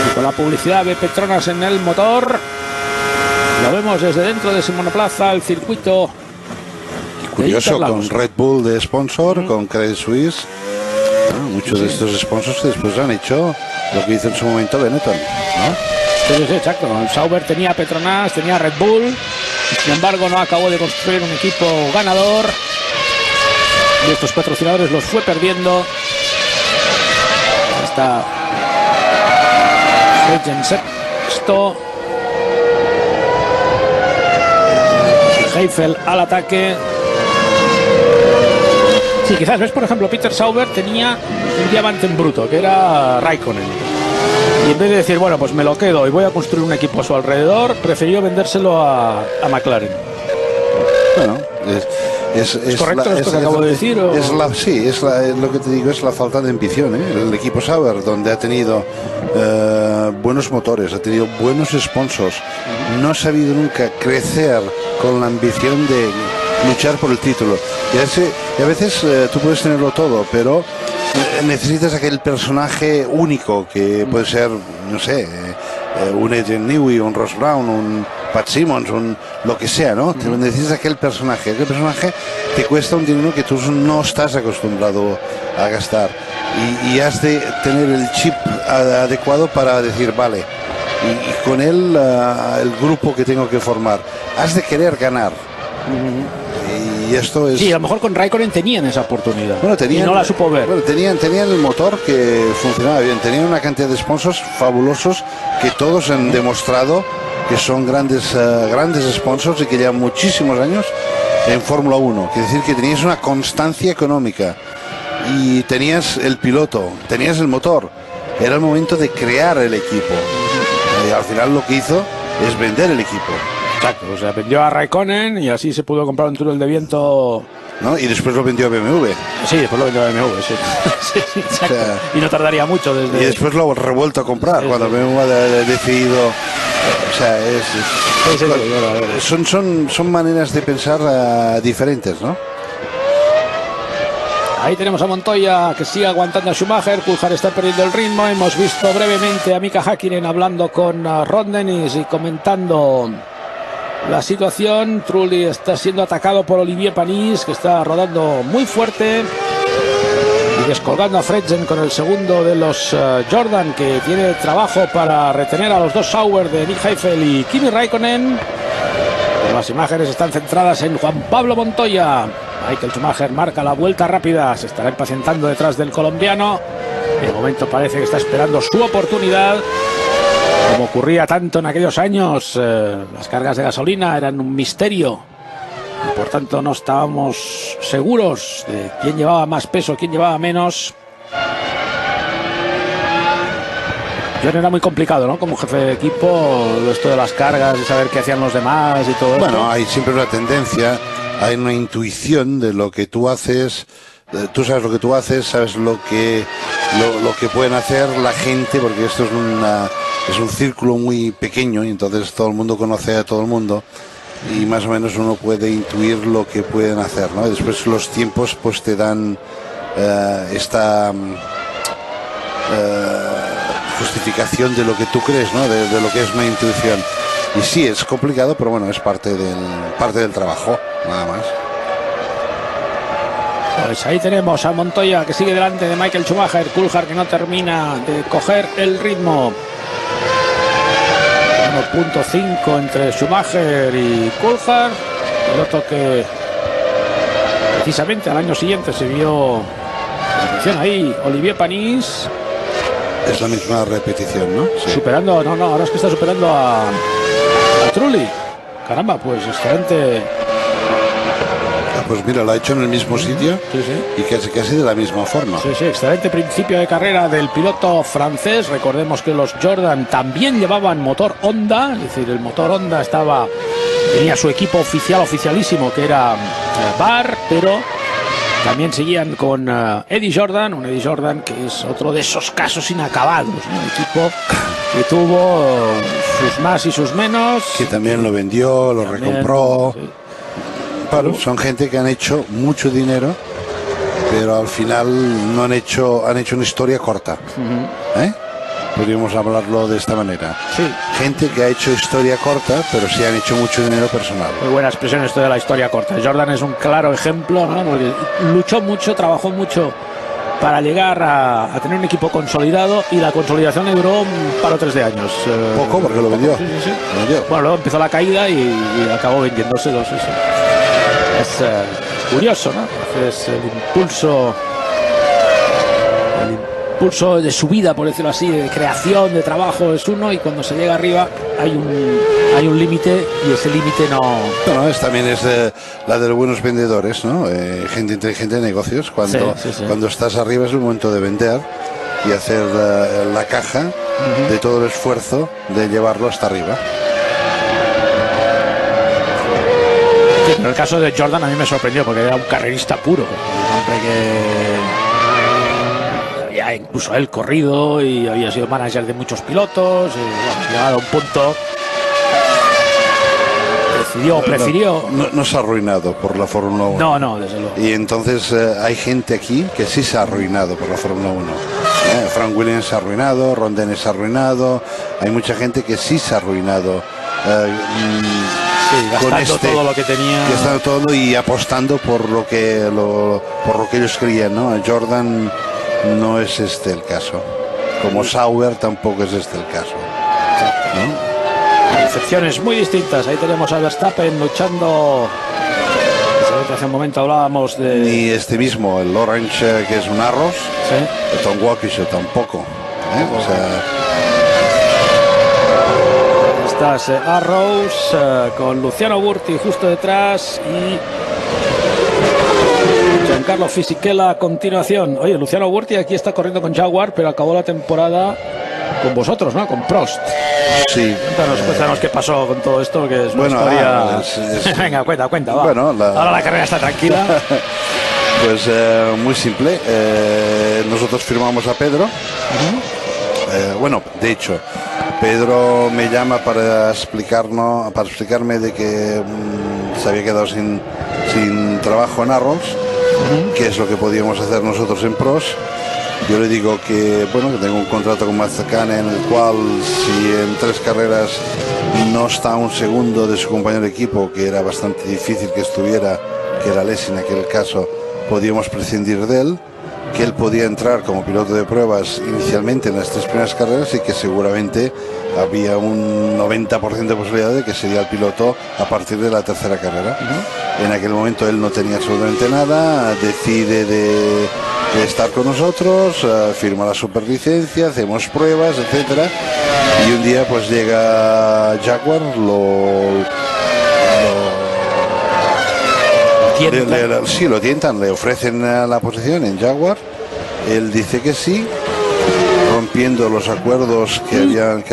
S2: y con la publicidad de Petronas en el motor. Lo vemos desde dentro de ese monoplaza, el circuito.
S1: Y curioso, con Red Bull de sponsor, con Credit Suisse. Muchos de estos sponsors que después han hecho lo que hizo en su momento Benetton, ¿no?
S2: Sí, exacto. El Sauber tenía Petronas, tenía Red Bull. Sin embargo, no acabó de construir un equipo ganador. Y estos patrocinadores los fue perdiendo. Está Fredgen sexto. Heidfeld al ataque. Sí, quizás ves, por ejemplo, Peter Sauber tenía un diamante en bruto, que era Raikkonen. Y en vez de decir, bueno, pues me lo quedo y voy a construir un equipo a su alrededor, prefirió vendérselo a McLaren.
S1: Bueno,
S2: ¿Es correcto esto que acabo de decir? ¿O?
S1: Lo que te digo, es la falta de ambición. El equipo Sauber, donde ha tenido buenos motores, ha tenido buenos sponsors, no ha sabido nunca crecer con la ambición de luchar por el título. Y a veces tú puedes tenerlo todo, pero necesitas aquel personaje único que puede ser, no sé, un Adrian Newey, un Ross Brown, un Pat Simmons, lo que sea, ¿no? Necesitas aquel personaje te cuesta un dinero que tú no estás acostumbrado a gastar y has de tener el chip adecuado para decir, vale, y con él el grupo que tengo que formar, has de querer ganar. Y esto es...
S2: Sí, a lo mejor con Raikkonen tenían esa oportunidad.
S1: Bueno,
S2: y no la supo ver.
S1: Bueno, tenían el motor que funcionaba bien, tenían una cantidad de sponsors fabulosos que todos han demostrado que son grandes sponsors y que llevan muchísimos años en Fórmula 1. Quiere decir que tenías una constancia económica y tenías el piloto, tenías el motor. Era el momento de crear el equipo. Y al final lo que hizo es vender el equipo.
S2: Exacto, o sea, vendió a Raikkonen y así se pudo comprar un túnel de viento,
S1: ¿no? Y después lo vendió a BMW.
S2: Sí, después lo vendió a BMW, sí. Sí, exacto. O sea, y no tardaría mucho desde...
S1: Y después lo ha revuelto a comprar, sí, cuando BMW ha decidido... O sea, son maneras de pensar diferentes, ¿no?
S2: Ahí tenemos a Montoya que sigue aguantando a Schumacher. Coulthard está perdiendo el ritmo. Hemos visto brevemente a Mika Häkkinen hablando con Ron Dennis y comentando la situación. Trulli está siendo atacado por Olivier Panis, que está rodando muy fuerte y descolgando a Fredgen con el segundo de los Jordan, que tiene trabajo para retener a los dos Sauber de Nick Heidfeld y Kimi Raikkonen. Las imágenes están centradas en Juan Pablo Montoya. Michael Schumacher marca la vuelta rápida, se estará impacientando detrás del colombiano. De momento parece que está esperando su oportunidad. Como ocurría tanto en aquellos años, las cargas de gasolina eran un misterio. Y por tanto no estábamos seguros de quién llevaba más peso, quién llevaba menos. John era muy complicado, ¿no? Como jefe de equipo, esto de las cargas, de saber qué hacían los demás y todo.
S1: Bueno,
S2: esto.
S1: hay siempre una tendencia, hay una intuición de lo que tú haces. Tú sabes lo que tú haces, sabes lo que pueden hacer la gente, porque esto es un círculo muy pequeño y entonces todo el mundo conoce a todo el mundo y más o menos uno puede intuir lo que pueden hacer, ¿no? Y después los tiempos pues te dan esta justificación de lo que tú crees, ¿no? De lo que es una intuición. Y sí, es complicado, pero bueno, es parte del trabajo, nada más.
S2: Pues ahí tenemos a Montoya que sigue delante de Michael Schumacher. Coulthard que no termina de coger el ritmo. 1.5 entre Schumacher y Coulthard. Piloto que precisamente al año siguiente se vio, atención ahí, Olivier Panis.
S1: Es la misma repetición, ¿no? Sí.
S2: Superando, no, ahora es que está superando a Trulli. Caramba, pues excelente.
S1: Pues mira, lo ha hecho en el mismo sitio,
S2: sí, sí.
S1: Y casi de la misma forma.
S2: Sí, sí, excelente principio de carrera del piloto francés. Recordemos que los Jordan también llevaban motor Honda, es decir, el motor Honda tenía su equipo oficialísimo que era Barr, pero también seguían con Eddie Jordan, un Eddie Jordan que es otro de esos casos inacabados, ¿no? Un equipo que tuvo sus más y sus menos.
S1: Que también lo vendió, lo recompró. Sí. Claro, son gente que han hecho mucho dinero, pero al final no han hecho una historia corta. Podríamos hablarlo de esta manera.
S2: Sí.
S1: Gente que ha hecho historia corta, pero sí han hecho mucho dinero personal.
S2: Muy buena expresión esto de la historia corta. Jordan es un claro ejemplo, ¿no? Porque luchó mucho, trabajó mucho para llegar a tener un equipo consolidado, y la consolidación le duró un par o tres de años.
S1: Poco, porque lo vendió.
S2: Sí.
S1: Lo vendió.
S2: Bueno, luego empezó la caída y acabó vendiéndoselos. Sí. Es curioso, ¿no? Es el impulso de subida, por decirlo así, de creación, de trabajo es uno, y cuando se llega arriba hay un límite, y ese límite no...
S1: Bueno, también es la de los buenos vendedores, ¿no? Gente inteligente de negocios. Cuando estás arriba es el momento de vender y hacer la caja de todo el esfuerzo de llevarlo hasta arriba.
S2: En el caso de Jordan a mí me sorprendió, porque era un carrerista puro, un hombre que había incluso él corrido y había sido manager de muchos pilotos, y bueno, llegado a un punto prefirió.
S1: No se ha arruinado por la Fórmula 1.
S2: No, desde luego.
S1: Y entonces hay gente aquí que sí se ha arruinado por la Fórmula 1. Frank Williams se ha arruinado, Ron Dennis se ha arruinado, hay mucha gente que sí se ha arruinado.
S2: Gastando todo lo que tenía,
S1: gastando todo y apostando por lo que ellos creían, ¿no? Jordan no es el caso, como Sauber tampoco es el caso, ¿no?
S2: Excepciones muy distintas. Ahí tenemos a Verstappen luchando. Hace un momento hablábamos de...
S1: Ni mismo, el Orange, que es un Arrows,
S2: sí.
S1: El Tom Walkinshaw tampoco, O sea...
S2: Estas Arrows con Luciano Burti justo detrás y Giancarlo Fisichella a continuación. Oye, Luciano Burti aquí está corriendo con Jaguar, pero acabó la temporada con vosotros, ¿no? Con Prost.
S1: Sí.
S2: Cuéntanos qué pasó con todo esto, que es una historia... Venga, cuenta, va.
S1: Bueno,
S2: ahora la carrera está tranquila.
S1: Pues muy simple. Nosotros firmamos a Pedro. Bueno, de hecho, Pedro me llama para explicarme de que se había quedado sin trabajo en Arrows, qué es lo que podíamos hacer nosotros en Pros. Yo le digo que que tengo un contrato con Mazzacane en el cual, si en 3 carreras no está un segundo de su compañero de equipo, que era bastante difícil que estuviera, que era Alesi en aquel caso, podíamos prescindir de él, que él podía entrar como piloto de pruebas inicialmente en las 3 primeras carreras y que seguramente había un 90% de posibilidad de que sería el piloto a partir de la 3ª carrera. En aquel momento él no tenía absolutamente nada, decide de estar con nosotros, firma la superlicencia, hacemos pruebas, etcétera, y un día pues llega Jaguar, lo tientan, le ofrecen la posición en Jaguar, él dice que sí, rompiendo los acuerdos que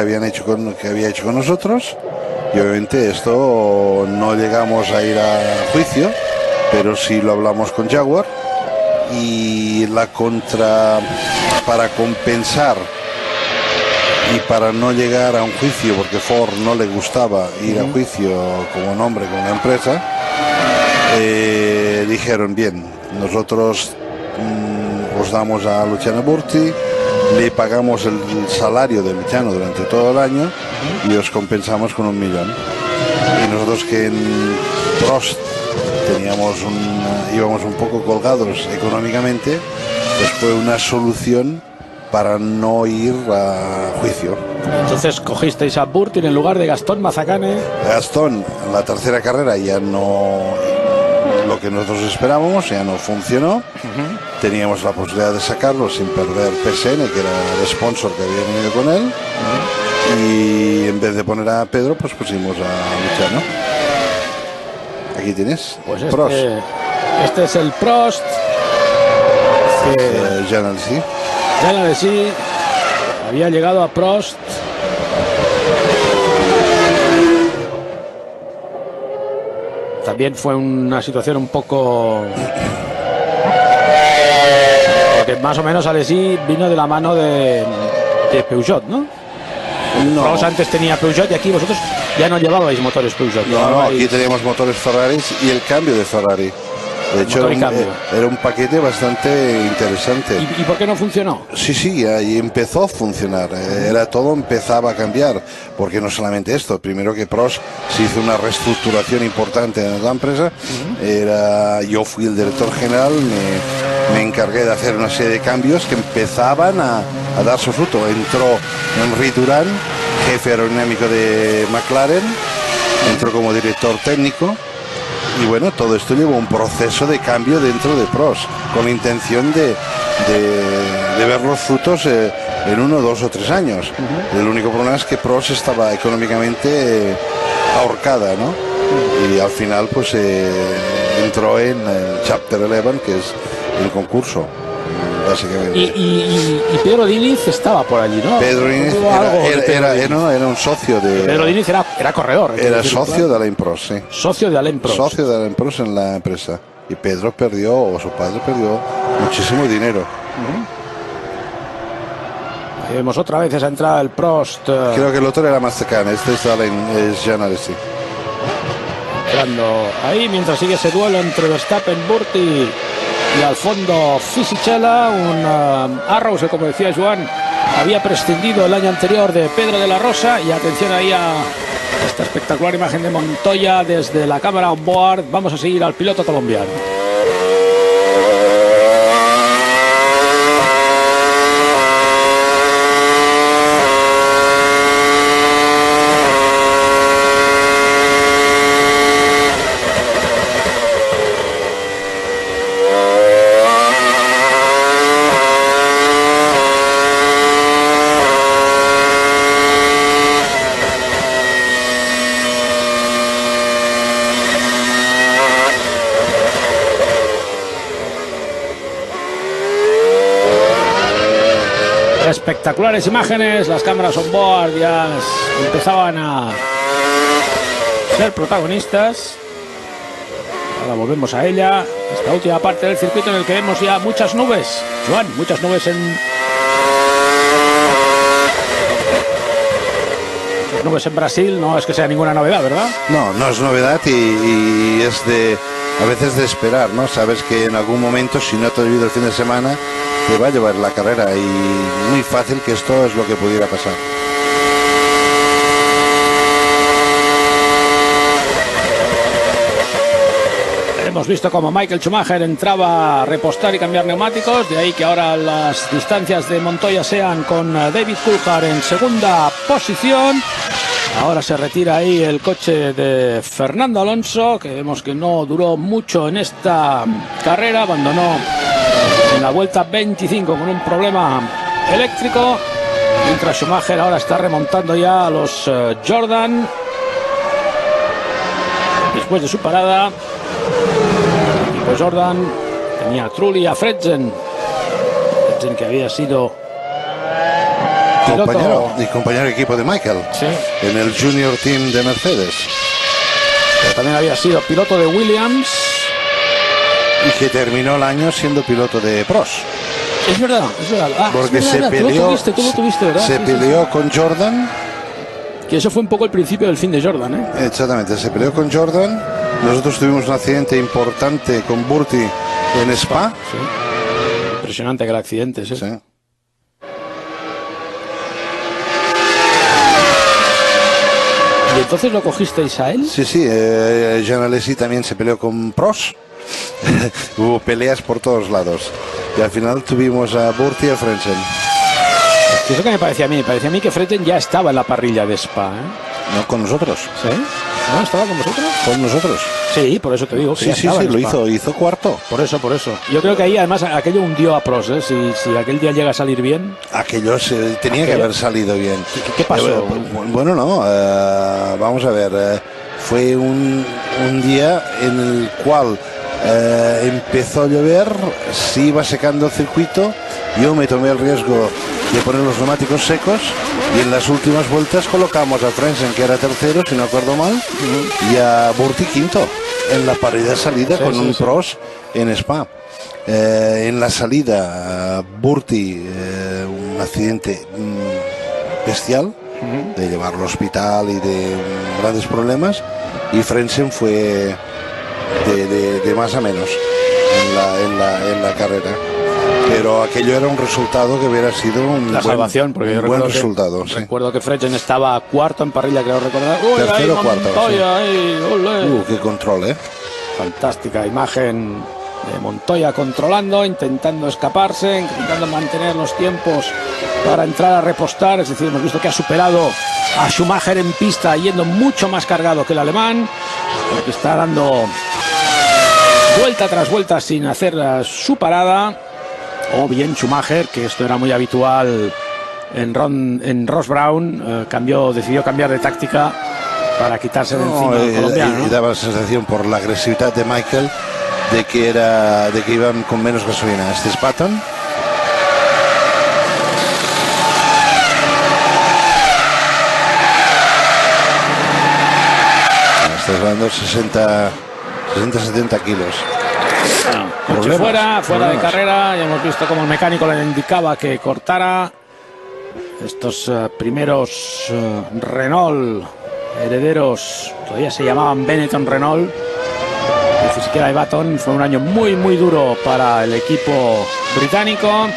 S1: había hecho con nosotros, y obviamente esto no llegamos a ir a juicio, pero sí lo hablamos con Jaguar, y para compensar y para no llegar a un juicio, porque Ford no le gustaba ir a juicio como nombre con la empresa, dijeron: bien, nosotros os damos a Luciano Burti, le pagamos el salario de Luciano durante todo el año y os compensamos con 1 millón. Y nosotros, que en Prost íbamos un poco colgados económicamente, pues fue una solución para no ir a juicio.
S2: Entonces cogisteis a Burti en lugar de Gastón Mazacane.
S1: Gastón, en la 3ª carrera ya no, lo que nosotros esperábamos ya no funcionó. Teníamos la posibilidad de sacarlo sin perder PSN, que era el sponsor que había venido con él, y en vez de poner a Pedro, pues pusimos a Luciano. Aquí tienes,
S2: pues
S1: Prost.
S2: Este es el Prost.
S1: Jean Alesi.
S2: Jean Alesi había llegado a Prost. También fue una situación un poco... porque más o menos Alesi vino de la mano de Peugeot, ¿no?
S1: No.
S2: Prost antes tenía Peugeot y aquí vosotros ya no llevabais motores Peugeot.
S1: No, aquí teníamos motores Ferrari y el cambio de Ferrari. De hecho, era un paquete bastante interesante.
S2: ¿Y por qué no funcionó?
S1: Sí, ahí empezó a funcionar. Empezaba a cambiar. Porque no solamente esto, primero que Prost se hizo una reestructuración importante en la empresa. Yo fui el director general, me encargué de hacer una serie de cambios que empezaban a dar su fruto. Entró Henri Durán, jefe aerodinámico de McLaren, entró como director técnico. Y bueno, todo esto llevó un proceso de cambio dentro de Prost, con la intención de ver los frutos en 1, 2 o 3 años. El único problema es que Prost estaba económicamente ahorcada, ¿no? Y al final pues entró en el Chapter 11, que es el concurso, básicamente.
S2: Y Pedro Diniz estaba por allí, ¿no?
S1: Pedro Diniz era un socio de...
S2: Pedro Diniz era corredor.
S1: Era socio de Alain Prost, sí.
S2: Socio de Alain Prost.
S1: Socio de Alain Prost en la empresa. Y Pedro su padre perdió muchísimo dinero.
S2: Vemos otra vez esa entrada del Prost.
S1: Creo que el otro era Mazacane, este es Jean Alesi.
S2: Entrando ahí mientras sigue ese duelo entre Verstappen, Burti y al fondo Fisichella, un Arrows que, como decía Joan, había prescindido el año anterior de Pedro de la Rosa. Y atención ahí a esta espectacular imagen de Montoya desde la cámara on board. Vamos a seguir al piloto colombiano. Espectaculares imágenes, las cámaras on board ya empezaban a ser protagonistas. Ahora volvemos a ella, esta última parte del circuito en el que vemos ya muchas nubes. Joan, muchas nubes en Brasil, no es que sea ninguna novedad, ¿verdad?
S1: No es novedad y es a veces de esperar, ¿no? Sabes que en algún momento, si no te ha vivido el fin de semana, te va a llevar la carrera, y muy fácil que esto es lo que pudiera pasar.
S2: Hemos visto como Michael Schumacher entraba a repostar y cambiar neumáticos, de ahí que ahora las distancias de Montoya sean con David Coulthard en segunda posición. Ahora se retira ahí el coche de Fernando Alonso, que vemos que no duró mucho en esta carrera, abandonó en la vuelta 25 con un problema eléctrico, mientras Schumacher ahora está remontando ya a los Jordan después de su parada. El equipo Jordan tenía a Trulli y a Fredzen, que había sido
S1: compañero de equipo de Michael,
S2: sí,
S1: en el Junior Team de Mercedes,
S2: pero también había sido piloto de Williams
S1: y que terminó el año siendo piloto de Prost.
S2: Es verdad, es verdad.
S1: Porque
S2: es verdad, tú lo tuviste, ¿verdad?
S1: Se peleó con Jordan.
S2: Que eso fue un poco el principio del fin de Jordan, ¿eh?
S1: Exactamente, se peleó con Jordan. Nosotros tuvimos un accidente importante con Burti en Spa.
S2: Sí. Impresionante aquel accidente, sí. ¿Y entonces lo cogisteis a él?
S1: Sí, Jean Alesi también se peleó con Prost. Hubo peleas por todos lados. Y al final tuvimos a Burti y a Frentzen.
S2: Eso que me parecía a mí que Frentzen ya estaba en la parrilla de Spa, ¿eh?
S1: No, con nosotros.
S2: ¿Sí? ¿No estaba con vosotros?
S1: Con nosotros.
S2: Sí, por eso te digo.
S1: Sí, lo hizo cuarto.
S2: Por eso. Yo creo que ahí además aquello hundió a Prost, ¿eh? Si aquel día llega a salir bien.
S1: Aquello tenía que haber salido bien.
S2: ¿Qué pasó?
S1: Bueno, no. Vamos a ver. Fue un día en el cual empezó a llover, se iba secando el circuito. Yo me tomé el riesgo de poner los neumáticos secos y en las últimas vueltas colocamos a Frentzen, que era tercero, si no acuerdo mal, y a Burti quinto en la parrilla de salida con un Prost en Spa. En la salida, Burti, un accidente bestial, de llevarlo al hospital y de grandes problemas, y Frentzen fue de más a menos en la carrera. Pero aquello era un resultado que hubiera sido
S2: salvación, porque yo
S1: buen resultado.
S2: Recuerdo que Frentzen estaba cuarto en parrilla, creo recordar.
S1: Tercero o cuarto.
S2: Sí.
S1: Qué control, ¿eh?
S2: Fantástica imagen de Montoya controlando, intentando escaparse, intentando mantener los tiempos para entrar a repostar. Es decir, hemos visto que ha superado a Schumacher en pista, yendo mucho más cargado que el alemán, porque está dando vuelta tras vuelta sin hacer su parada. O bien Schumacher, que esto era muy habitual en Ross Brown, decidió cambiar de táctica para quitarse de encima al colombiano.
S1: Y daba la sensación, por la agresividad de Michael, de que iban con menos gasolina. Este es Patton. Estás hablando 60-70 kilos.
S2: Coche fuera de carrera, y hemos visto como el mecánico le indicaba que cortara. Estos primeros Renault herederos todavía se llamaban Benetton Renault. Ni siquiera de Baton. Fue un año muy muy duro para el equipo británico.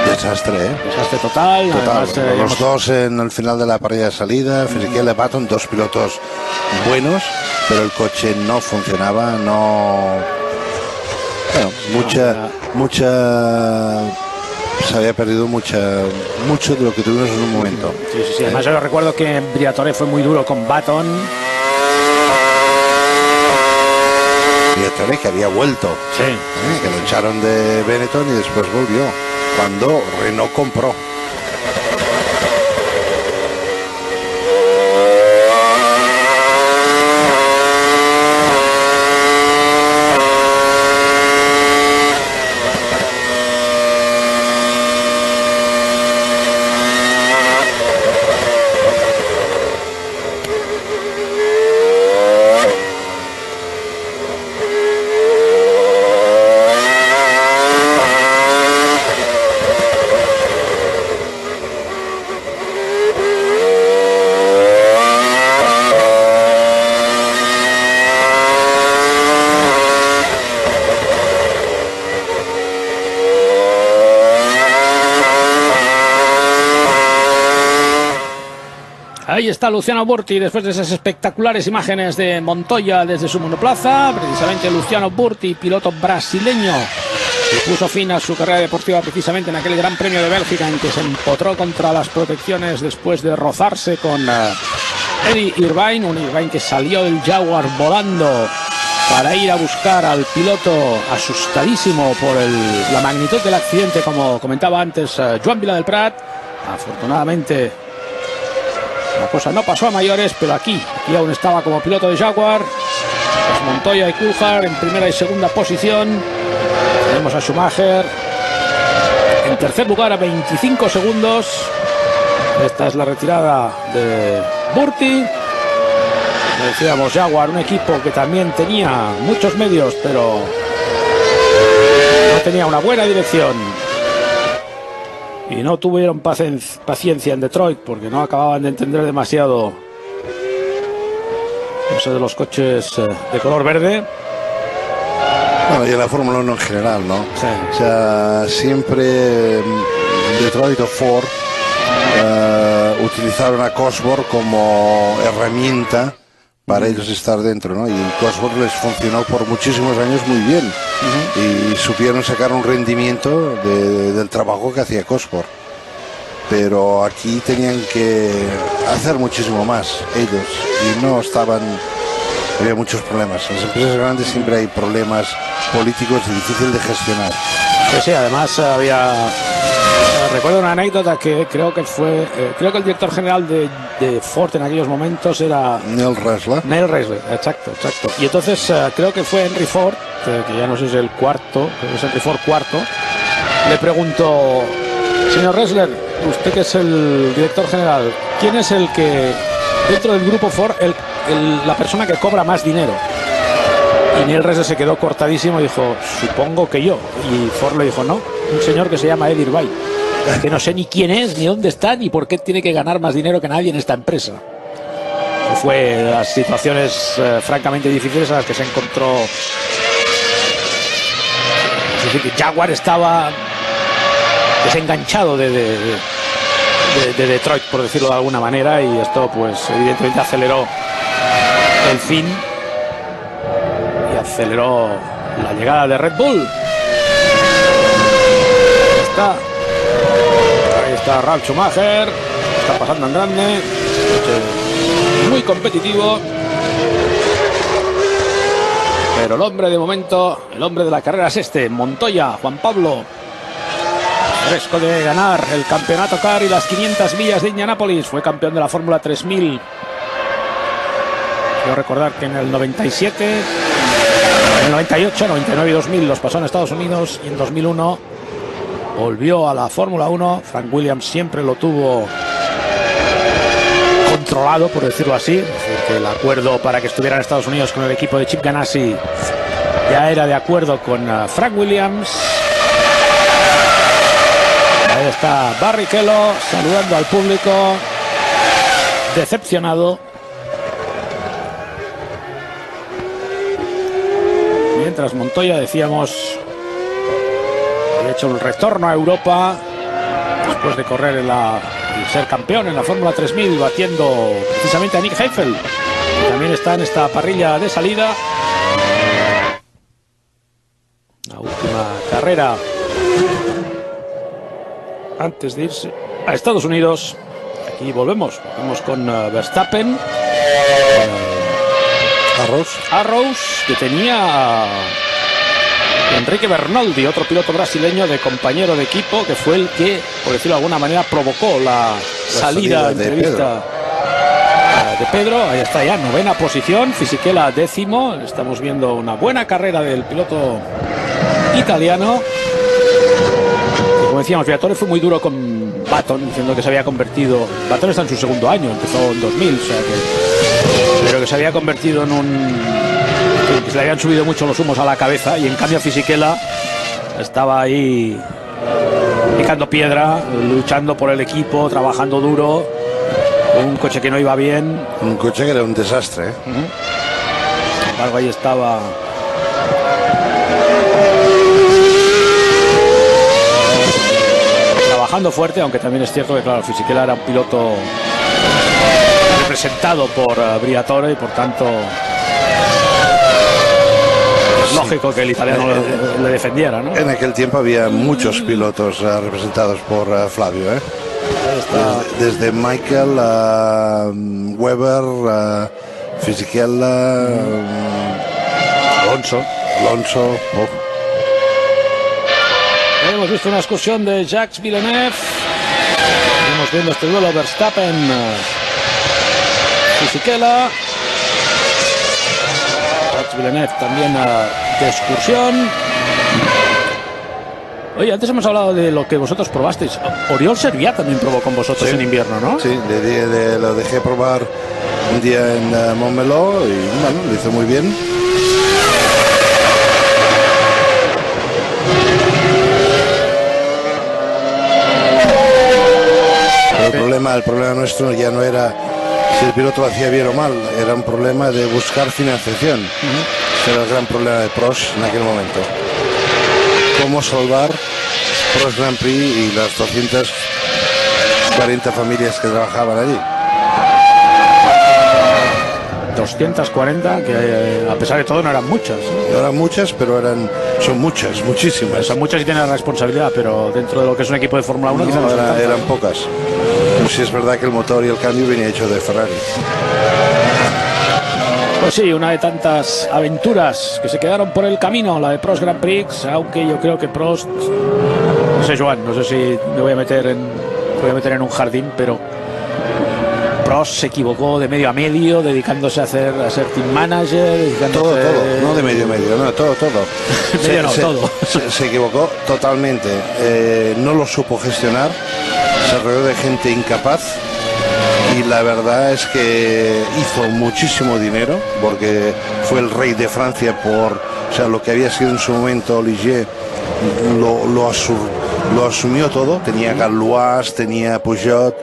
S1: Desastre, ¿eh?
S2: Desastre total. Además,
S1: los dos en el final de la parrilla de salida. Fisichella y Baton, dos pilotos buenos, pero el coche no funcionaba, se había perdido mucho de lo que tuvimos en un momento.
S2: Sí. Además yo recuerdo que Briatore fue muy duro con Baton.
S1: Briatore, que había vuelto.
S2: Sí.
S1: Que lo echaron de Benetton y después volvió cuando Renault compró.
S2: Ahí está Luciano Burti después de esas espectaculares imágenes de Montoya desde su monoplaza. Precisamente Luciano Burti, piloto brasileño, que puso fin a su carrera deportiva precisamente en aquel Gran Premio de Bélgica en que se empotró contra las protecciones después de rozarse con Eddie Irvine, un Irvine que salió del Jaguar volando para ir a buscar al piloto asustadísimo por la magnitud del accidente, como comentaba antes Joan Viladelprat. Afortunadamente la cosa no pasó a mayores, pero aquí aún estaba como piloto de Jaguar. Pues Montoya y Coulthard en primera y segunda posición. Tenemos a Schumacher en tercer lugar a 25 segundos. Esta es la retirada de Burti. Decíamos, Jaguar, un equipo que también tenía muchos medios, pero no tenía una buena dirección. Y no tuvieron paciencia en Detroit porque no acababan de entender demasiado eso de los coches de color verde.
S1: Bueno, y en la Fórmula 1 en general, ¿no?
S2: Sí.
S1: O sea, siempre Detroit o Ford utilizaron a Cosworth como herramienta para ellos estar dentro, ¿no? Y Cosworth les funcionó por muchísimos años muy bien. Y supieron sacar un rendimiento del trabajo que hacía Cosworth. Pero aquí tenían que hacer muchísimo más ellos y no estaban. Había muchos problemas. En las empresas grandes siempre hay problemas políticos y difícil de gestionar.
S2: Pues sí, además había. Recuerdo una anécdota que creo que el director general de Ford en aquellos momentos era
S1: Neil Ressler.
S2: Neil Ressler, exacto. Y entonces creo que fue Henry Ford, que ya no sé si es el cuarto, es Henry Ford cuarto. Le pregunto, señor Ressler, usted que es el director general, ¿quién es el que dentro del grupo Ford la persona que cobra más dinero? Y Neil Ressler se quedó cortadísimo y dijo, supongo que yo. Y Ford le dijo, no, un señor que se llama Eddie Irvine, que no sé ni quién es, ni dónde está, ni por qué tiene que ganar más dinero que nadie en esta empresa. Fue de las situaciones francamente difíciles a las que se encontró. Es decir, que Jaguar estaba desenganchado de Detroit, por decirlo de alguna manera, y esto pues evidentemente aceleró el fin y aceleró la llegada de Red Bull. Ahí está Ralf Schumacher, está pasando en grande, muy competitivo, pero el hombre de momento, el hombre de la carrera es Montoya, Juan Pablo, fresco de ganar el campeonato CAR y las 500 millas de Indianápolis. Fue campeón de la Fórmula 3000. Quiero recordar que en el 97, en el 98, 99 y 2000 los pasó en Estados Unidos, y en 2001 volvió a la Fórmula 1. Frank Williams siempre lo tuvo controlado, por decirlo así. Es decir, que el acuerdo para que estuviera en Estados Unidos con el equipo de Chip Ganassi ya era de acuerdo con Frank Williams. Ahí está Barrichello saludando al público, decepcionado. Mientras Montoya, decíamos, había hecho el retorno a Europa después de correr y ser campeón en la Fórmula 3000, batiendo precisamente a Nick Heidfeld, que también está en esta parrilla de salida. La última carrera antes de irse a Estados Unidos. Aquí volvemos con Verstappen, Arrows, que tenía Enrique Bernoldi, otro piloto brasileño de compañero de equipo, que fue el que, por decirlo de alguna manera, provocó la salida entrevista de Pedro. Ahí está ya, novena posición, Fisichella décimo. Estamos viendo una buena carrera del piloto italiano. Y como decíamos, Briatore fue muy duro con Button, diciendo que se había convertido. Button está en su segundo año, empezó en 2000, o sea pero que se había convertido que se le habían subido mucho los humos a la cabeza, y en cambio Fisichella estaba ahí picando piedra, luchando por el equipo, trabajando duro, un coche que no iba bien,
S1: un coche que era un desastre, ¿eh?
S2: Sin embargo, ahí estaba trabajando fuerte, aunque también es cierto que claro, Fisichella era un piloto representado por Briatore y por tanto es lógico que el italiano le defendiera, ¿no?
S1: En aquel tiempo había muchos pilotos representados por Flavio, desde Michael a Weber, Fisichella,
S2: Alonso. Hemos visto una excursión de Jacques Villeneuve. Estamos viendo este duelo Verstappen-Fisichella. Jacques Villeneuve también de excursión. Oye, antes hemos hablado de lo que vosotros probasteis. Oriol Servià también probó con vosotros en invierno, ¿no?
S1: Sí, lo dejé probar un día en Montmeló y bueno, lo hizo muy bien. El problema nuestro ya no era si el piloto lo hacía bien o mal, era un problema de buscar financiación. Ese era el gran problema de Prost en aquel momento. Cómo salvar Prost Grand Prix y las 240 familias que trabajaban allí.
S2: 240, que a pesar de todo no eran muchas.
S1: No eran muchas, pero son muchas, muchísimas.
S2: Son muchas y tienen la responsabilidad, pero dentro de lo que es un equipo de Fórmula 1 quizás
S1: eran pocas. Pero sí es verdad que el motor y el cambio venía hecho de Ferrari.
S2: Pues sí, una de tantas aventuras que se quedaron por el camino, la de Prost Grand Prix, aunque yo creo que Prost, no sé, Joan, no sé si me voy a meter en un jardín, pero Prost se equivocó de medio a medio, dedicándose a ser team manager,
S1: todo, no de medio a medio, no, todo.
S2: todo.
S1: Se equivocó totalmente, no lo supo gestionar, se rodeó de gente incapaz. Y la verdad es que hizo muchísimo dinero porque fue el rey de Francia lo que había sido en su momento Ligier lo asumió todo. Tenía Galois, tenía Peugeot,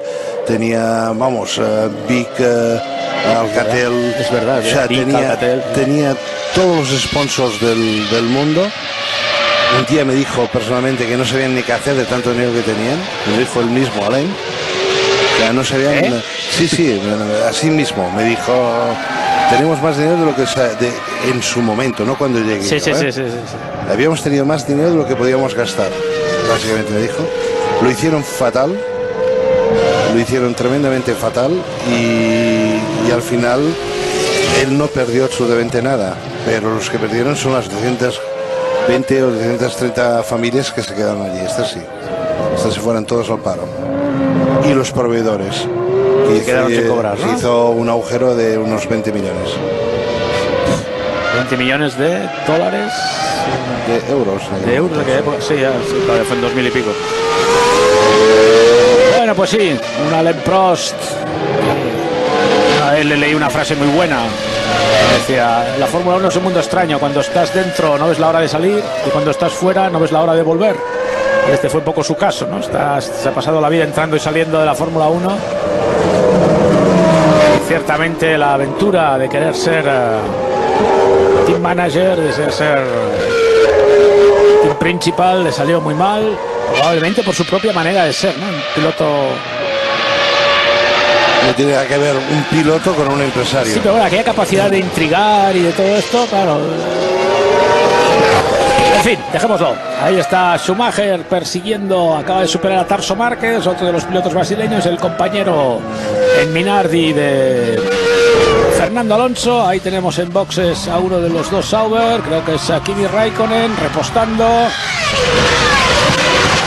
S1: tenía, Vic, Alcatel.
S2: Es verdad,
S1: tenía todos los sponsors del mundo. Un día me dijo personalmente que no sabían ni qué hacer de tanto dinero que tenían. Me lo dijo él mismo, Alain. Ya no sabían. Sí, así mismo me dijo, tenemos más dinero de lo que en su momento, no cuando llegué.
S2: Sí.
S1: Habíamos tenido más dinero de lo que podíamos gastar, básicamente me dijo. Lo hicieron fatal, lo hicieron tremendamente fatal y al final él no perdió absolutamente nada, pero los que perdieron son las 220 o 230 familias que se quedaron allí. Estas se fueron todos al paro. Y los proveedores
S2: que quedaron sin cobrar, ¿no?
S1: Hizo un agujero de unos 20 millones.
S2: 20 millones de dólares.
S1: De euros.
S2: De euros, sí, fue en 2000 y pico. Bueno, pues sí, un Alain Prost. A él le leí una frase muy buena. Decía, la Fórmula 1 es un mundo extraño. Cuando estás dentro no ves la hora de salir y cuando estás fuera no ves la hora de volver. Este fue un poco su caso, ¿no? Se ha pasado la vida entrando y saliendo de la Fórmula 1. Y ciertamente la aventura de querer ser team manager, de ser team principal, le salió muy mal, probablemente por su propia manera de ser, ¿no? Un piloto...
S1: No tiene nada que ver un piloto con un empresario.
S2: Sí, pero bueno, aquella capacidad de intrigar y de todo esto, claro... En fin, dejémoslo. Ahí está Schumacher persiguiendo, acaba de superar a Tarso Márquez, otro de los pilotos brasileños, el compañero en Minardi de Fernando Alonso. Ahí tenemos en boxes a uno de los dos Sauber, creo que es a Kimi Raikkonen, repostando.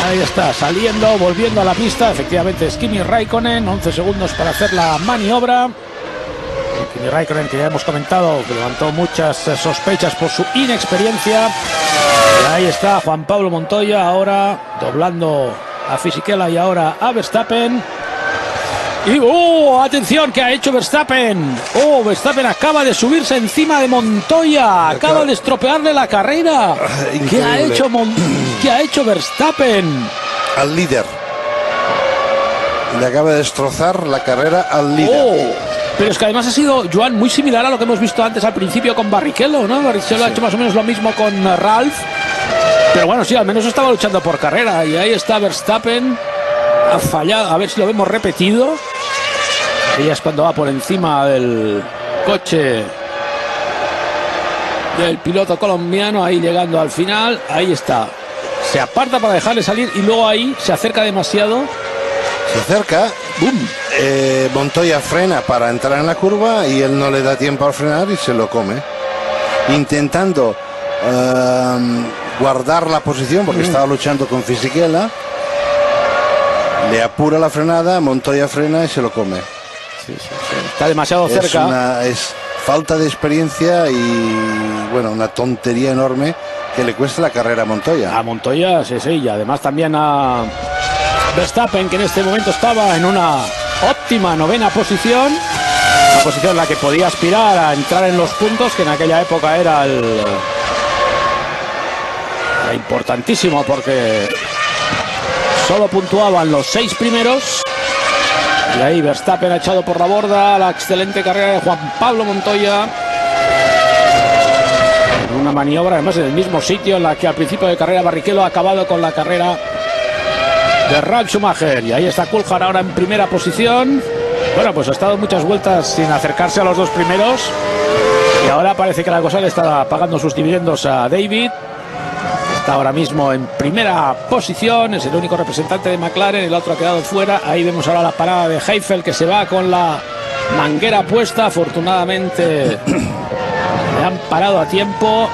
S2: Ahí está, saliendo, volviendo a la pista. Efectivamente es Kimi Raikkonen, 11 segundos para hacer la maniobra. Kimi Raikkonen, que ya hemos comentado, que levantó muchas sospechas por su inexperiencia. Y ahí está Juan Pablo Montoya, ahora doblando a Fisichella y ahora a Verstappen. Y atención, ¿qué ha hecho Verstappen? Verstappen acaba de subirse encima de Montoya, acaba de estropearle la carrera. ¿Qué ha hecho Verstappen?
S1: Al líder. Le acaba de destrozar la carrera al líder.
S2: Pero es que además ha sido, Joan, muy similar a lo que hemos visto antes al principio con Barrichello, ¿no? Barrichello ha hecho más o menos lo mismo con Ralf. Pero bueno, sí, al menos estaba luchando por carrera. Y ahí está Verstappen. Ha fallado, a ver si lo vemos repetido. Y es cuando va por encima del coche del piloto colombiano, ahí llegando al final. Ahí está. Se aparta para dejarle salir y luego ahí se acerca demasiado.
S1: Se acerca. ¡Bum! Montoya frena para entrar en la curva y él no le da tiempo a frenar y se lo come. Intentando guardar la posición porque estaba luchando con Fisichella. Le apura la frenada, Montoya frena y se lo come.
S2: Sí. Está demasiado cerca.
S1: Es falta de experiencia y bueno, una tontería enorme que le cuesta la carrera a Montoya.
S2: A Montoya, sí, y además también a Verstappen, que en este momento estaba en una óptima 9ª posición. Una posición en la que podía aspirar a entrar en los puntos, que en aquella época era importantísimo porque solo puntuaban los 6 primeros. Y ahí Verstappen ha echado por la borda la excelente carrera de Juan Pablo Montoya. Una maniobra además en el mismo sitio en la que al principio de carrera Barrichello ha acabado con la carrera de Ralf Schumacher. Y ahí está Coulthard ahora en primera posición. Bueno, pues ha estado muchas vueltas sin acercarse a los 2 primeros. Y ahora parece que la cosa le está pagando sus dividendos a David. Está ahora mismo en primera posición, es el único representante de McLaren, el otro ha quedado fuera. Ahí vemos ahora la parada de Heifel, que se va con la manguera puesta. Afortunadamente le han parado a tiempo.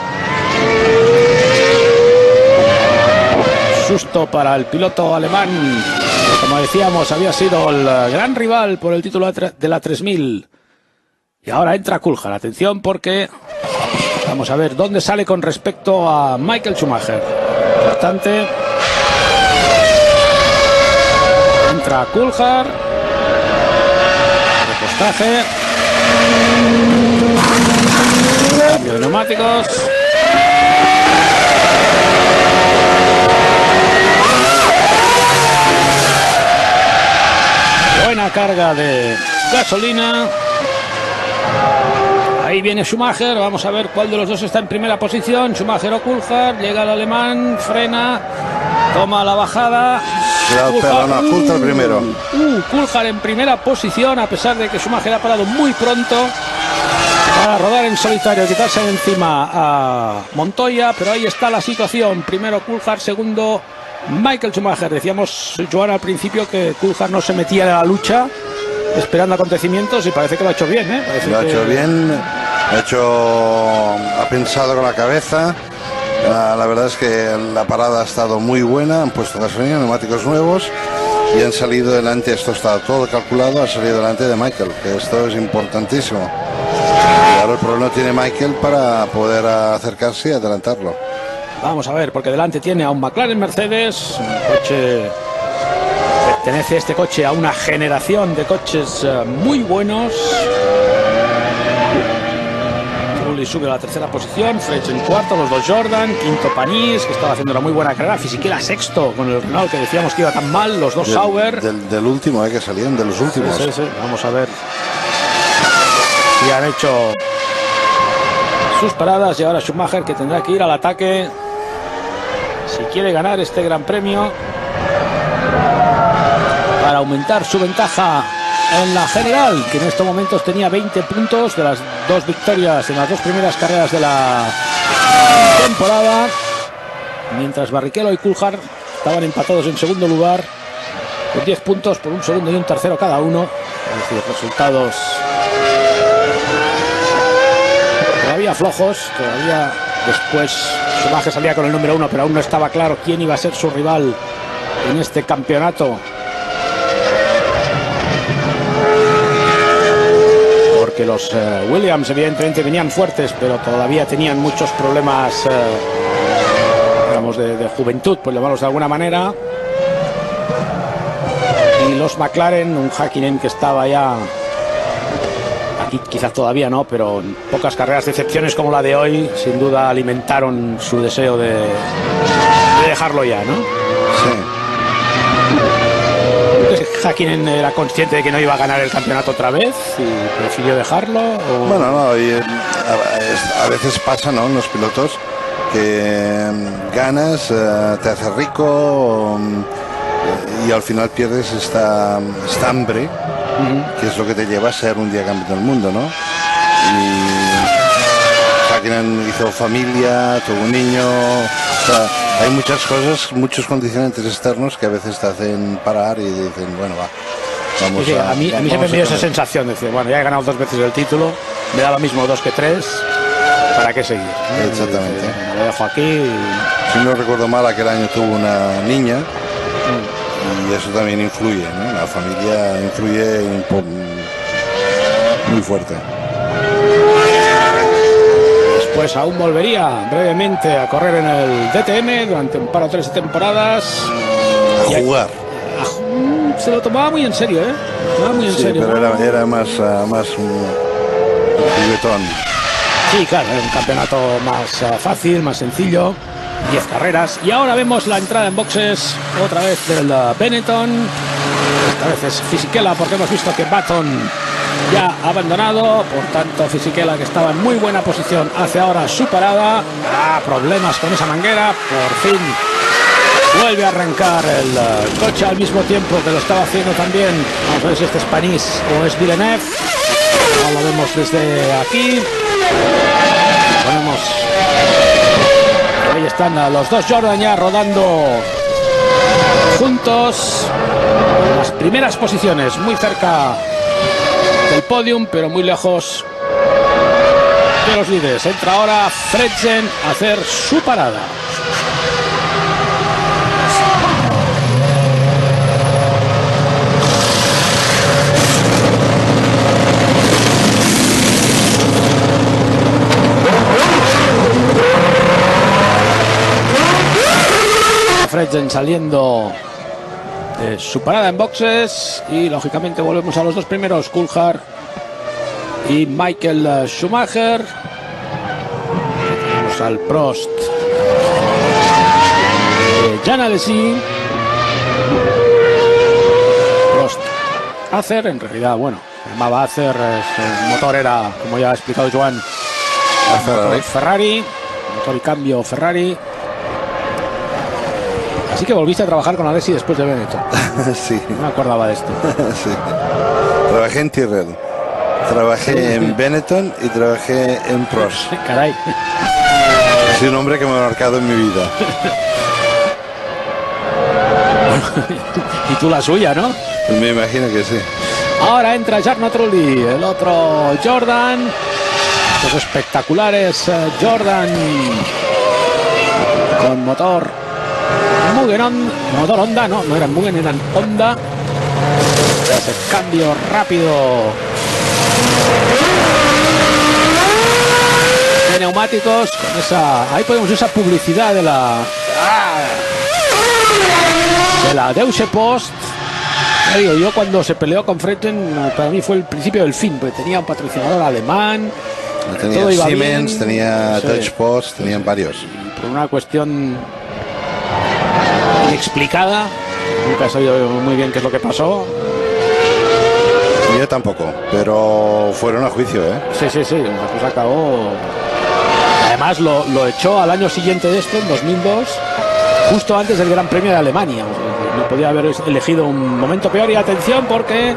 S2: Susto para el piloto alemán, que, como decíamos, había sido el gran rival por el título de la 3000. Y ahora entra Coulthard. Atención porque vamos a ver dónde sale con respecto a Michael Schumacher. Importante. Entra Coulthard. Repostaje. Cambio de neumáticos. Buena carga de gasolina. Ahí viene Schumacher, vamos a ver cuál de los dos está en primera posición. Schumacher o Coulthard, llega el alemán, frena, toma la bajada.
S1: Coulthard primero.
S2: Coulthard en primera posición, a pesar de que Schumacher ha parado muy pronto para rodar en solitario, quitarse de encima a Montoya, pero ahí está la situación. Primero Coulthard, segundo Michael Schumacher. Decíamos, Joan, al principio que Coulthard no se metía en la lucha esperando acontecimientos y parece que lo ha hecho bien, ¿eh?
S1: Lo ha hecho bien, ha pensado con la cabeza. La verdad es que la parada ha estado muy buena, han puesto gasolina, neumáticos nuevos y han salido delante. Esto está todo calculado, ha salido delante de Michael, que esto es importantísimo. Y ahora el problema tiene Michael para poder acercarse y adelantarlo.
S2: Vamos a ver, porque delante tiene a un McLaren Mercedes, un coche. Pertenece este coche a una generación de coches muy buenos. Trulli sube a la tercera posición, Frech en cuarto, los dos Jordan, quinto Panis, que estaba haciendo una muy buena carrera, Fisichella sexto con el Renault, que decíamos que iba tan mal, los dos Sauber.
S1: Del último, que salían de los últimos.
S2: Sí. Vamos a ver si han hecho sus paradas y ahora Schumacher, que tendrá que ir al ataque si quiere ganar este gran premio, para aumentar su ventaja en la general, que en estos momentos tenía 20 puntos de las 2 victorias en las 2 primeras carreras de la temporada, mientras Barrichello y Coulthard estaban empatados en segundo lugar con 10 puntos por un segundo y un tercero cada uno. Es decir, resultados todavía flojos. Todavía después Schumacher salía con el número 1, pero aún no estaba claro quién iba a ser su rival en este campeonato, porque los Williams evidentemente venían fuertes, pero todavía tenían muchos problemas, digamos, de juventud, por llamarlos de alguna manera. Y los McLaren, un Häkkinen que estaba ya aquí, quizás todavía no, pero en pocas carreras de excepciones como la de hoy, sin duda alimentaron su deseo de dejarlo ya, ¿no?
S1: Sí.
S2: Häkkinen era consciente de que no iba a ganar el campeonato otra vez y prefirió dejarlo. ¿O?
S1: Bueno, no, a veces pasa, ¿no?, en los pilotos que ganas, te haces rico y al final pierdes esta hambre que es lo que te lleva a ser un día campeón del mundo, ¿no? Y Hakkinen hizo familia, tuvo un niño, o sea, hay muchas cosas, muchos condicionantes externos que a veces te hacen parar y dicen, bueno, va, vamos
S2: sí, a mí siempre me dio esa
S1: comer.
S2: sensación de decir, bueno, ya he ganado 2 veces el título, me da lo mismo 2 que 3, ¿para qué seguir?
S1: Exactamente.
S2: Lo dejo aquí y...
S1: Si no recuerdo mal, aquel año tuvo una niña y eso también influye, ¿no? La familia influye muy fuerte.
S2: Pues aún volvería brevemente a correr en el DTM durante un par o 3 de temporadas.
S1: A jugar.
S2: Se lo tomaba muy en serio, ¿eh? Muy en
S1: Sí,
S2: serio.
S1: pero era más un juguetón.
S2: Sí, claro, era un campeonato más fácil, más sencillo. 10 carreras. Y ahora vemos la entrada en boxes otra vez del Benetton. Esta vez es Fisichella porque hemos visto que Button ya ha abandonado, por tanto Fisichella, que estaba en muy buena posición, hace ahora su parada. Problemas con esa manguera, por fin vuelve a arrancar el coche al mismo tiempo que lo estaba haciendo también. Vamos a ver si este es Panis o es Villeneuve. Ahora lo vemos desde aquí. Ponemos, ahí están los dos Jordan ya rodando juntos. Las primeras posiciones, muy cerca del podium, pero muy lejos de los líderes. Entra ahora Frentzen a hacer su parada. Frentzen saliendo de su parada en boxes y lógicamente volvemos a los dos primeros, Coulthard y Michael Schumacher. Tenemos al Prost, Jan Alesi, Prost Acer, en realidad, bueno, se llamaba Acer, el motor era, como ya ha explicado Joan, Ferrari, motor y cambio Ferrari. Así que volviste a trabajar con Alesi después de Benetton.
S1: Sí.
S2: No me acordaba de esto.
S1: Sí. Trabajé en Tyrrell, trabajé en Benetton y trabajé en Prost.
S2: Caray.
S1: Es un hombre que me ha marcado en mi vida.
S2: Y tú la suya, ¿no?
S1: Me imagino que sí.
S2: Ahora entra Jarno Trulli, el otro Jordan. Los espectaculares Jordan con motor Mugen, motor Honda, no eran Mugen, eran Honda. Ese cambio rápido de neumáticos con esa, ahí podemos ver esa publicidad de la Deutsche Post. Ya digo, yo cuando se peleó con Frentzen, para mí fue el principio del fin, porque tenía un patrocinador alemán,
S1: tenía
S2: todo iba
S1: Siemens,
S2: bien.
S1: tenía
S2: Sí.
S1: Deutsche Post, tenían varios.
S2: Y por una cuestión inexplicada, nunca he sabido muy bien qué es lo que pasó.
S1: Yo tampoco, pero fueron a juicio, ¿eh?
S2: Sí, la cosa acabó. Además lo echó al año siguiente de este, en 2002, justo antes del Gran Premio de Alemania. O sea, no podía haber elegido un momento peor. Y atención, porque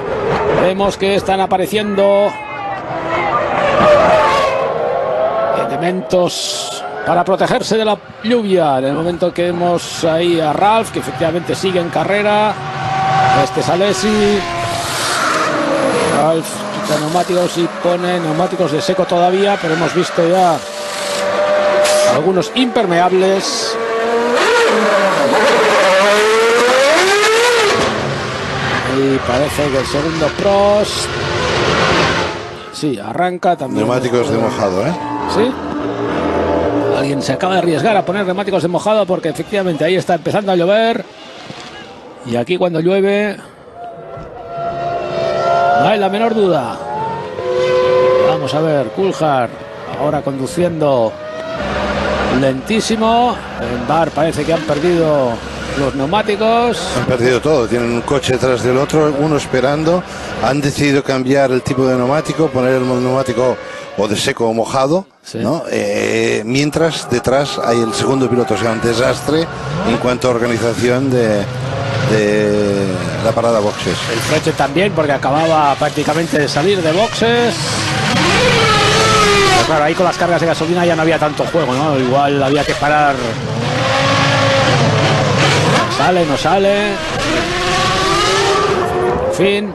S2: vemos que están apareciendo elementos para protegerse de la lluvia. En el momento que vemos ahí a Ralf, que efectivamente sigue en carrera. Este es Alesi. Ralf quita neumáticos y pone neumáticos de seco todavía, pero hemos visto ya algunos impermeables. Y parece que el segundo Prost, sí, arranca también.
S1: Neumáticos de mojado, ¿eh?
S2: Sí. Alguien se acaba de arriesgar a poner neumáticos de mojado porque efectivamente ahí está empezando a llover. Y aquí cuando llueve no hay la menor duda. Vamos a ver, Coulthard ahora conduciendo lentísimo. En Bar parece que han perdido los neumáticos.
S1: Han perdido todo, tienen un coche detrás del otro, uno esperando. Han decidido cambiar el tipo de neumático, poner el neumático o de seco o mojado,
S2: Sí.
S1: ¿no? Mientras detrás hay el segundo piloto, o sea, un desastre en cuanto a organización de de la parada boxes.
S2: El Freche también, porque acababa prácticamente de salir de boxes. Pero claro, ahí con las cargas de gasolina ya no había tanto juego, ¿no? Igual había que parar. Sale, no sale. En fin.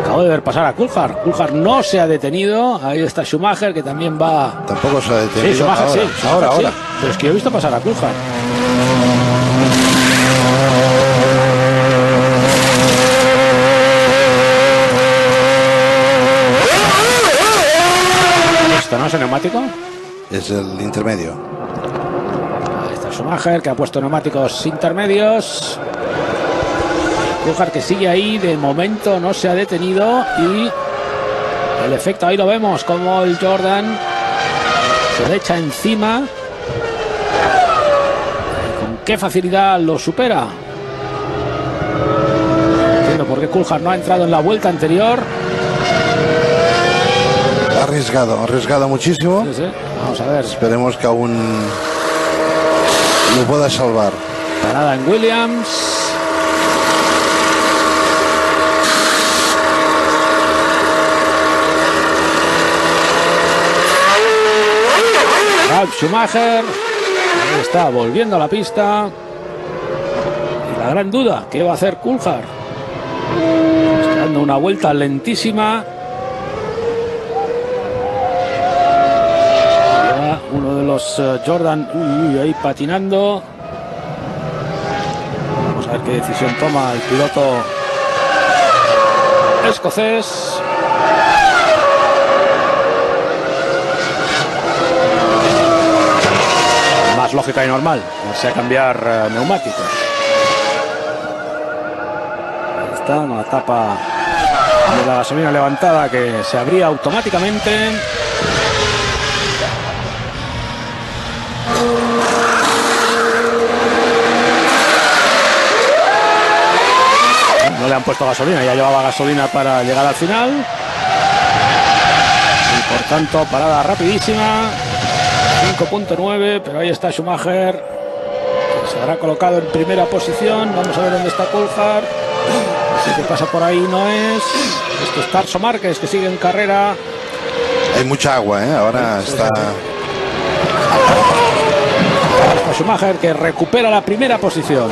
S2: Acabo de ver pasar a Coulthard. Coulthard no se ha detenido. Ahí está Schumacher, que también va.
S1: Tampoco se ha detenido.
S2: Sí, Schumacher
S1: ahora,
S2: sí.
S1: Ahora.
S2: Sí. Pero es que yo he visto pasar a Coulthard. ¿Esto no es el neumático?
S1: Es el intermedio.
S2: Ahí está Schumacher, que ha puesto neumáticos intermedios. Coulthard que sigue ahí, de momento no se ha detenido. Y el efecto, ahí lo vemos, como el Jordan se le echa encima. Y con qué facilidad lo supera. No entiendo por qué Coulthard no ha entrado en la vuelta anterior.
S1: Arriesgado muchísimo.
S2: Sí. Vamos a ver.
S1: Esperemos que aún lo pueda salvar.
S2: Parada en Williams. Ralf Schumacher. Ahí está, volviendo a la pista. Y la gran duda, ¿qué va a hacer Coulthard? Está dando una vuelta lentísima. Uno de los Jordan ahí patinando. Vamos a ver qué decisión toma el piloto escocés. Más lógica y normal, irse a cambiar neumáticos. Ahí está, una tapa de la gasolina levantada que se abría automáticamente. No le han puesto gasolina, ya llevaba gasolina para llegar al final. Y por tanto, parada rapidísima. 5.9, pero ahí está Schumacher, que se habrá colocado en primera posición. Vamos a ver dónde está Coulthard. Así que pasa por ahí, no es. Esto es Tarso Márquez, que sigue en carrera.
S1: Hay mucha agua, ¿eh? Ahora
S2: Sí,
S1: está...
S2: Está Schumacher, que recupera la primera posición.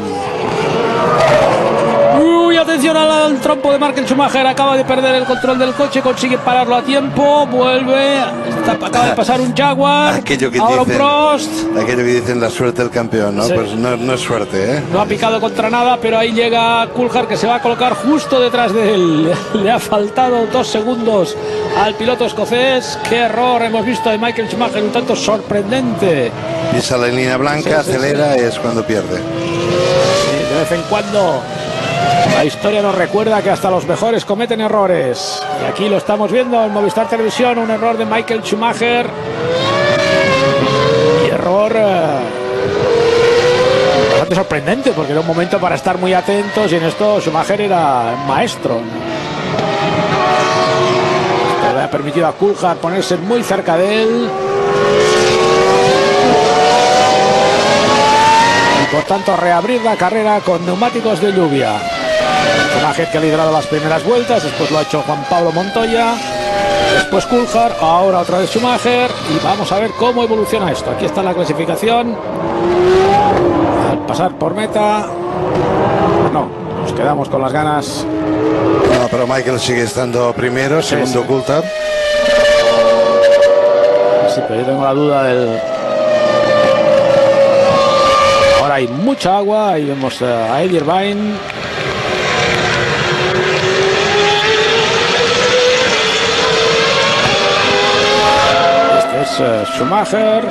S2: Uy, atención al trompo de Michael Schumacher. Acaba de perder el control del coche, consigue pararlo a tiempo. Vuelve, acaba de pasar un Jaguar. Ahora un Prost.
S1: Aquello que dicen la suerte del campeón, ¿no?
S2: Sí.
S1: Pues no es suerte, ¿eh?
S2: No ha picado contra nada, pero ahí llega Coulthard, que se va a colocar justo detrás de él. Le ha faltado 2 segundos al piloto escocés. Qué error hemos visto de Michael Schumacher, un tanto sorprendente.
S1: Pisa la línea blanca, acelera y es cuando pierde.
S2: Sí, de vez en cuando la historia nos recuerda que hasta los mejores cometen errores. Y aquí lo estamos viendo en Movistar Televisión, un error de Michael Schumacher. Y error bastante sorprendente, porque era un momento para estar muy atentos y en esto Schumacher era maestro. Esto le ha permitido a Coulthard ponerse muy cerca de él. Y por tanto reabrir la carrera con neumáticos de lluvia. Schumacher, que ha liderado las primeras vueltas, después lo ha hecho Juan Pablo Montoya, después Coulthard, ahora otra vez Schumacher, y vamos a ver cómo evoluciona esto. Aquí está la clasificación. Al pasar por meta, no, nos quedamos con las ganas.
S1: No, pero Michael sigue estando primero, segundo
S2: sí.
S1: Coulthard.
S2: Sí, pero yo tengo la duda del... Ahora hay mucha agua, ahí vemos a Eddie Irvine. Schumacher.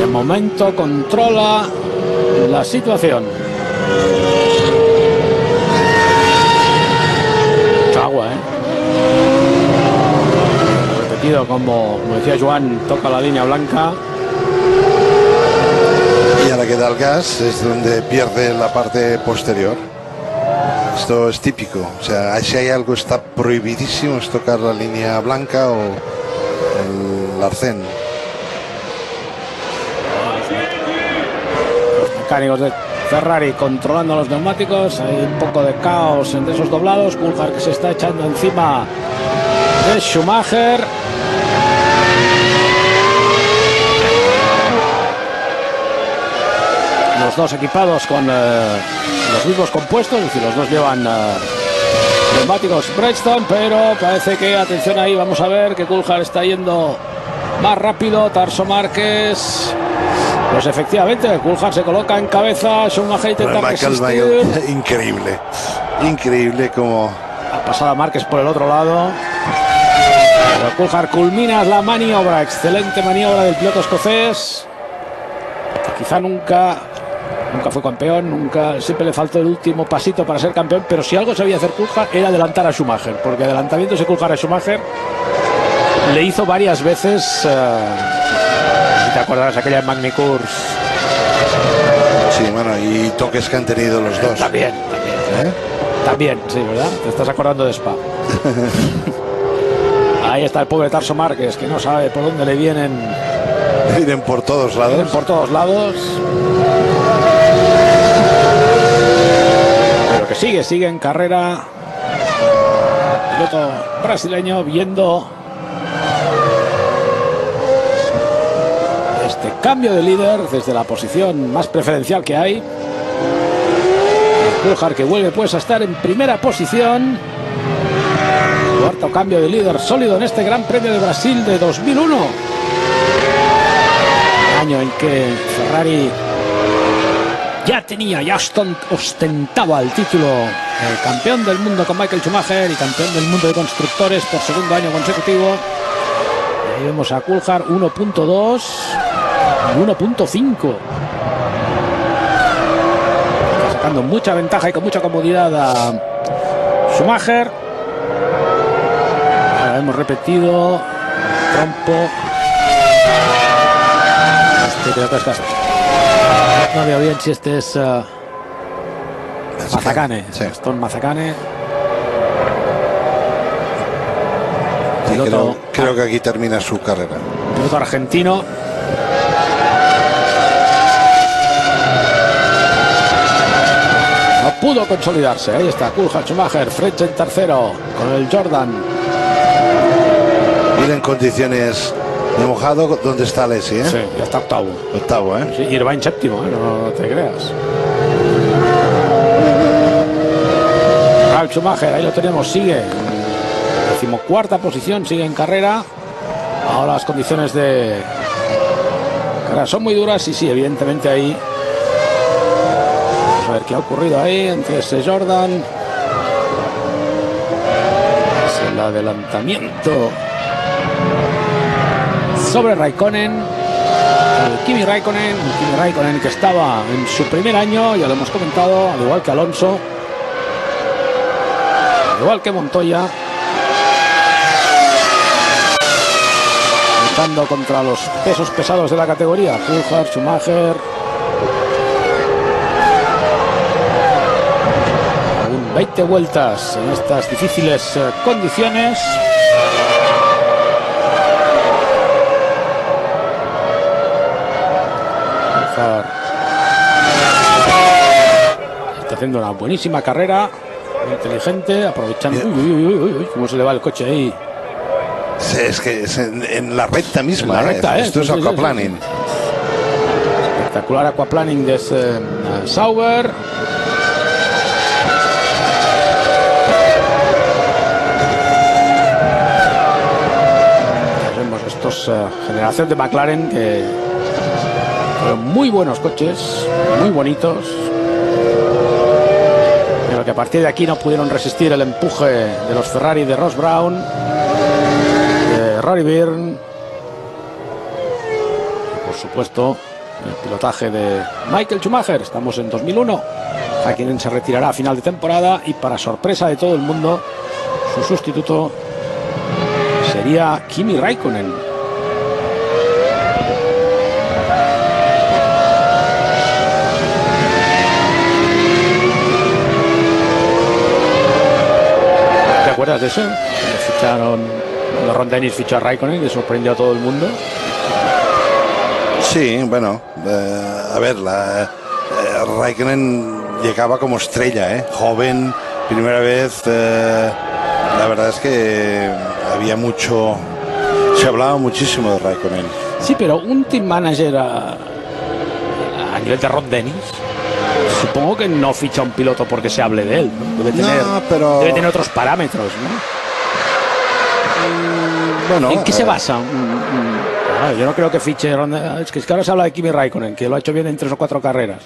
S2: De momento controla la situación. Mucha agua, repetido, como decía Joan, toca la línea blanca.
S1: Y ahora que da el gas es donde pierde la parte posterior. Esto es típico, o sea, si hay algo está prohibidísimo es tocar la línea blanca o el arcén.
S2: mecánicos de Ferrari controlando los neumáticos. Hay un poco de caos entre esos doblados. Coulthard que se está echando encima de Schumacher. Los dos equipados con los mismos compuestos, es decir, los dos llevan neumáticos Bridgestone, pero parece que, atención ahí, vamos a ver que Coulthard está yendo más rápido. Tarso Márquez, pues efectivamente, Coulthard se coloca en cabeza. Schumacher intenta resistir.
S1: Increíble como
S2: ha pasado a Márquez por el otro lado. Pero Coulthard culmina la maniobra, excelente maniobra del piloto escocés. Quizá nunca fue campeón, siempre le faltó el último pasito para ser campeón, pero si algo sabía hacer Coulthard era adelantar a Schumacher, porque adelantamientos de Coulthard a Schumacher le hizo varias veces. Si te acordarás aquella en Magny-Cours.
S1: Sí, bueno, y toques que han tenido los dos.
S2: También. También, sí, ¿verdad? Te estás acordando de Spa. Ahí está el pobre Tarso Márquez, que no sabe por dónde le vienen.
S1: Vienen por todos lados.
S2: Vienen por todos lados. Pero que sigue en carrera. El piloto brasileño viendo este cambio de líder desde la posición más preferencial que hay. Coulthard que vuelve pues a estar en primera posición. Cuarto cambio de líder sólido en este Gran Premio de Brasil de 2001. Año en que Ferrari ya ostentaba el título campeón del mundo con Michael Schumacher y campeón del mundo de constructores por segundo año consecutivo. Y ahí vemos a Coulthard 1.2 y 1.5. Sacando mucha ventaja y con mucha comodidad a Schumacher. Ahora hemos repetido. Trompo. Creo que es caso. No veo bien si este es Mazzacane.
S1: Sí.
S2: Stone Mazzacane.
S1: Sí, creo que aquí termina su carrera.
S2: Piloto argentino. No pudo consolidarse. Ahí está Coulthard, Schumacher, French en tercero con el Jordan.
S1: Ir en condiciones de mojado, ¿dónde está Alesi?
S2: Sí, ya está octavo.
S1: Octavo, ¿eh?
S2: Sí, Irvine séptimo, no te creas. Ralf Schumacher, ahí lo tenemos, sigue en decimocuarta posición, sigue en carrera. Ahora las condiciones de carrera son muy duras y sí, evidentemente ahí. Vamos a ver qué ha ocurrido ahí entre ese Jordan. Es el adelantamiento sobre Raikkonen, Kimi Raikkonen que estaba en su primer año, ya lo hemos comentado, al igual que Alonso, al igual que Montoya, luchando contra los pesos pesados de la categoría. Coulthard, Schumacher, aún 20 vueltas en estas difíciles condiciones. Está haciendo una buenísima carrera, muy inteligente, aprovechando. Uy, cómo se le va el coche ahí.
S1: Sí, es que es en la recta misma.
S2: En la recta,
S1: Esto es aquaplaning.
S2: Sí. Espectacular aquaplaning de Sauber. Vemos estos generación de McLaren que fueron muy buenos coches, muy bonitos, pero que a partir de aquí no pudieron resistir el empuje de los Ferrari de Ross Brown, de Rory Byrne y por supuesto el pilotaje de Michael Schumacher. Estamos en 2001, Häkkinen se retirará a final de temporada y, para sorpresa de todo el mundo, su sustituto sería Kimi Raikkonen. ¿Te acuerdas de eso? Cuando Ron Dennis fichó a Raikkonen, que sorprendió a todo el mundo.
S1: Sí, bueno, a ver, Raikkonen llegaba como estrella, joven, primera vez. La verdad es que había mucho, se hablaba muchísimo de Raikkonen.
S2: Sí, pero un team manager a nivel de Ron Dennis, supongo que no ficha un piloto porque se hable de él, ¿no? Debe tener otros parámetros, ¿no?
S1: Bueno,
S2: ¿en qué se basa? Yo no creo que fiche Ron Dennis. Es que ahora se habla de Kimi Raikkonen, que lo ha hecho bien en 3 o 4 carreras.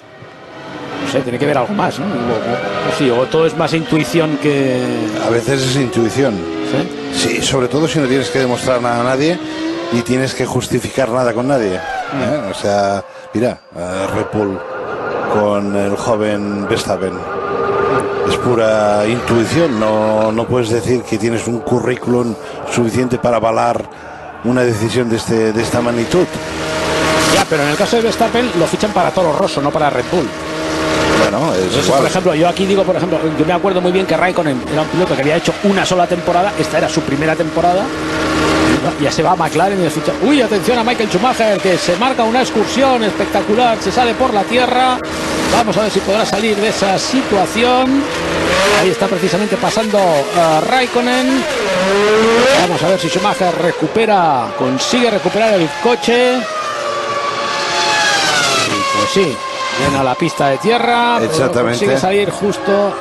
S2: No sé, tiene que ver algo más, ¿no? O todo es más intuición que...
S1: A veces es intuición. Sí, sobre todo si no tienes que demostrar nada a nadie ni tienes que justificar nada con nadie. O sea, mira, Red Bull con el joven Verstappen. Es pura intuición, no puedes decir que tienes un currículum suficiente para avalar una decisión de esta magnitud.
S2: Ya, pero en el caso de Verstappen lo fichan para Toro Rosso, no para Red Bull.
S1: Bueno,
S2: entonces, por ejemplo, yo aquí digo, yo me acuerdo muy bien que Raikkonen era un piloto que había hecho una sola temporada, esta era su primera temporada, ya se va a McLaren y le ficha. Uy, atención a Michael Schumacher, que se marca una excursión espectacular, se sale por la tierra, vamos a ver si podrá salir de esa situación. Ahí está precisamente pasando Raikkonen, vamos a ver si Schumacher consigue recuperar el coche. Y pues sí, viene a la pista de tierra,
S1: exactamente,
S2: consigue salir justo.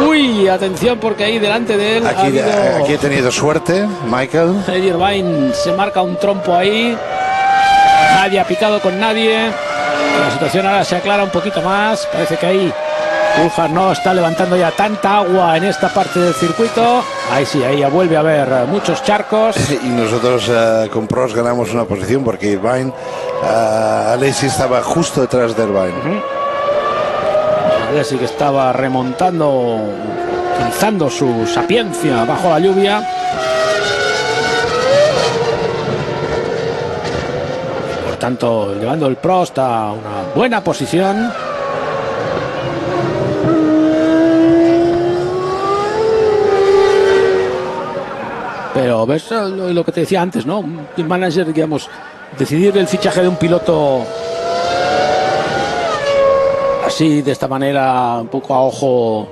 S2: Uy, atención, porque ahí delante de él
S1: aquí he tenido suerte, Michael.
S2: Eddie Irvine se marca un trompo ahí. Nadie ha picado con nadie. La situación ahora se aclara un poquito más. Parece que ahí Coulthard no está levantando ya tanta agua en esta parte del circuito. Ahí sí, ahí ya vuelve a haber muchos charcos.
S1: Y nosotros con Prost ganamos una posición porque Irvine, Alesi estaba justo detrás de Irvine.
S2: Alesi que estaba remontando, utilizando su sapiencia bajo la lluvia. Por tanto, llevando el Prost a una buena posición. Pero ves lo que te decía antes, ¿no? Un team manager, digamos, decidir el fichaje de un piloto así, de esta manera, un poco a ojo.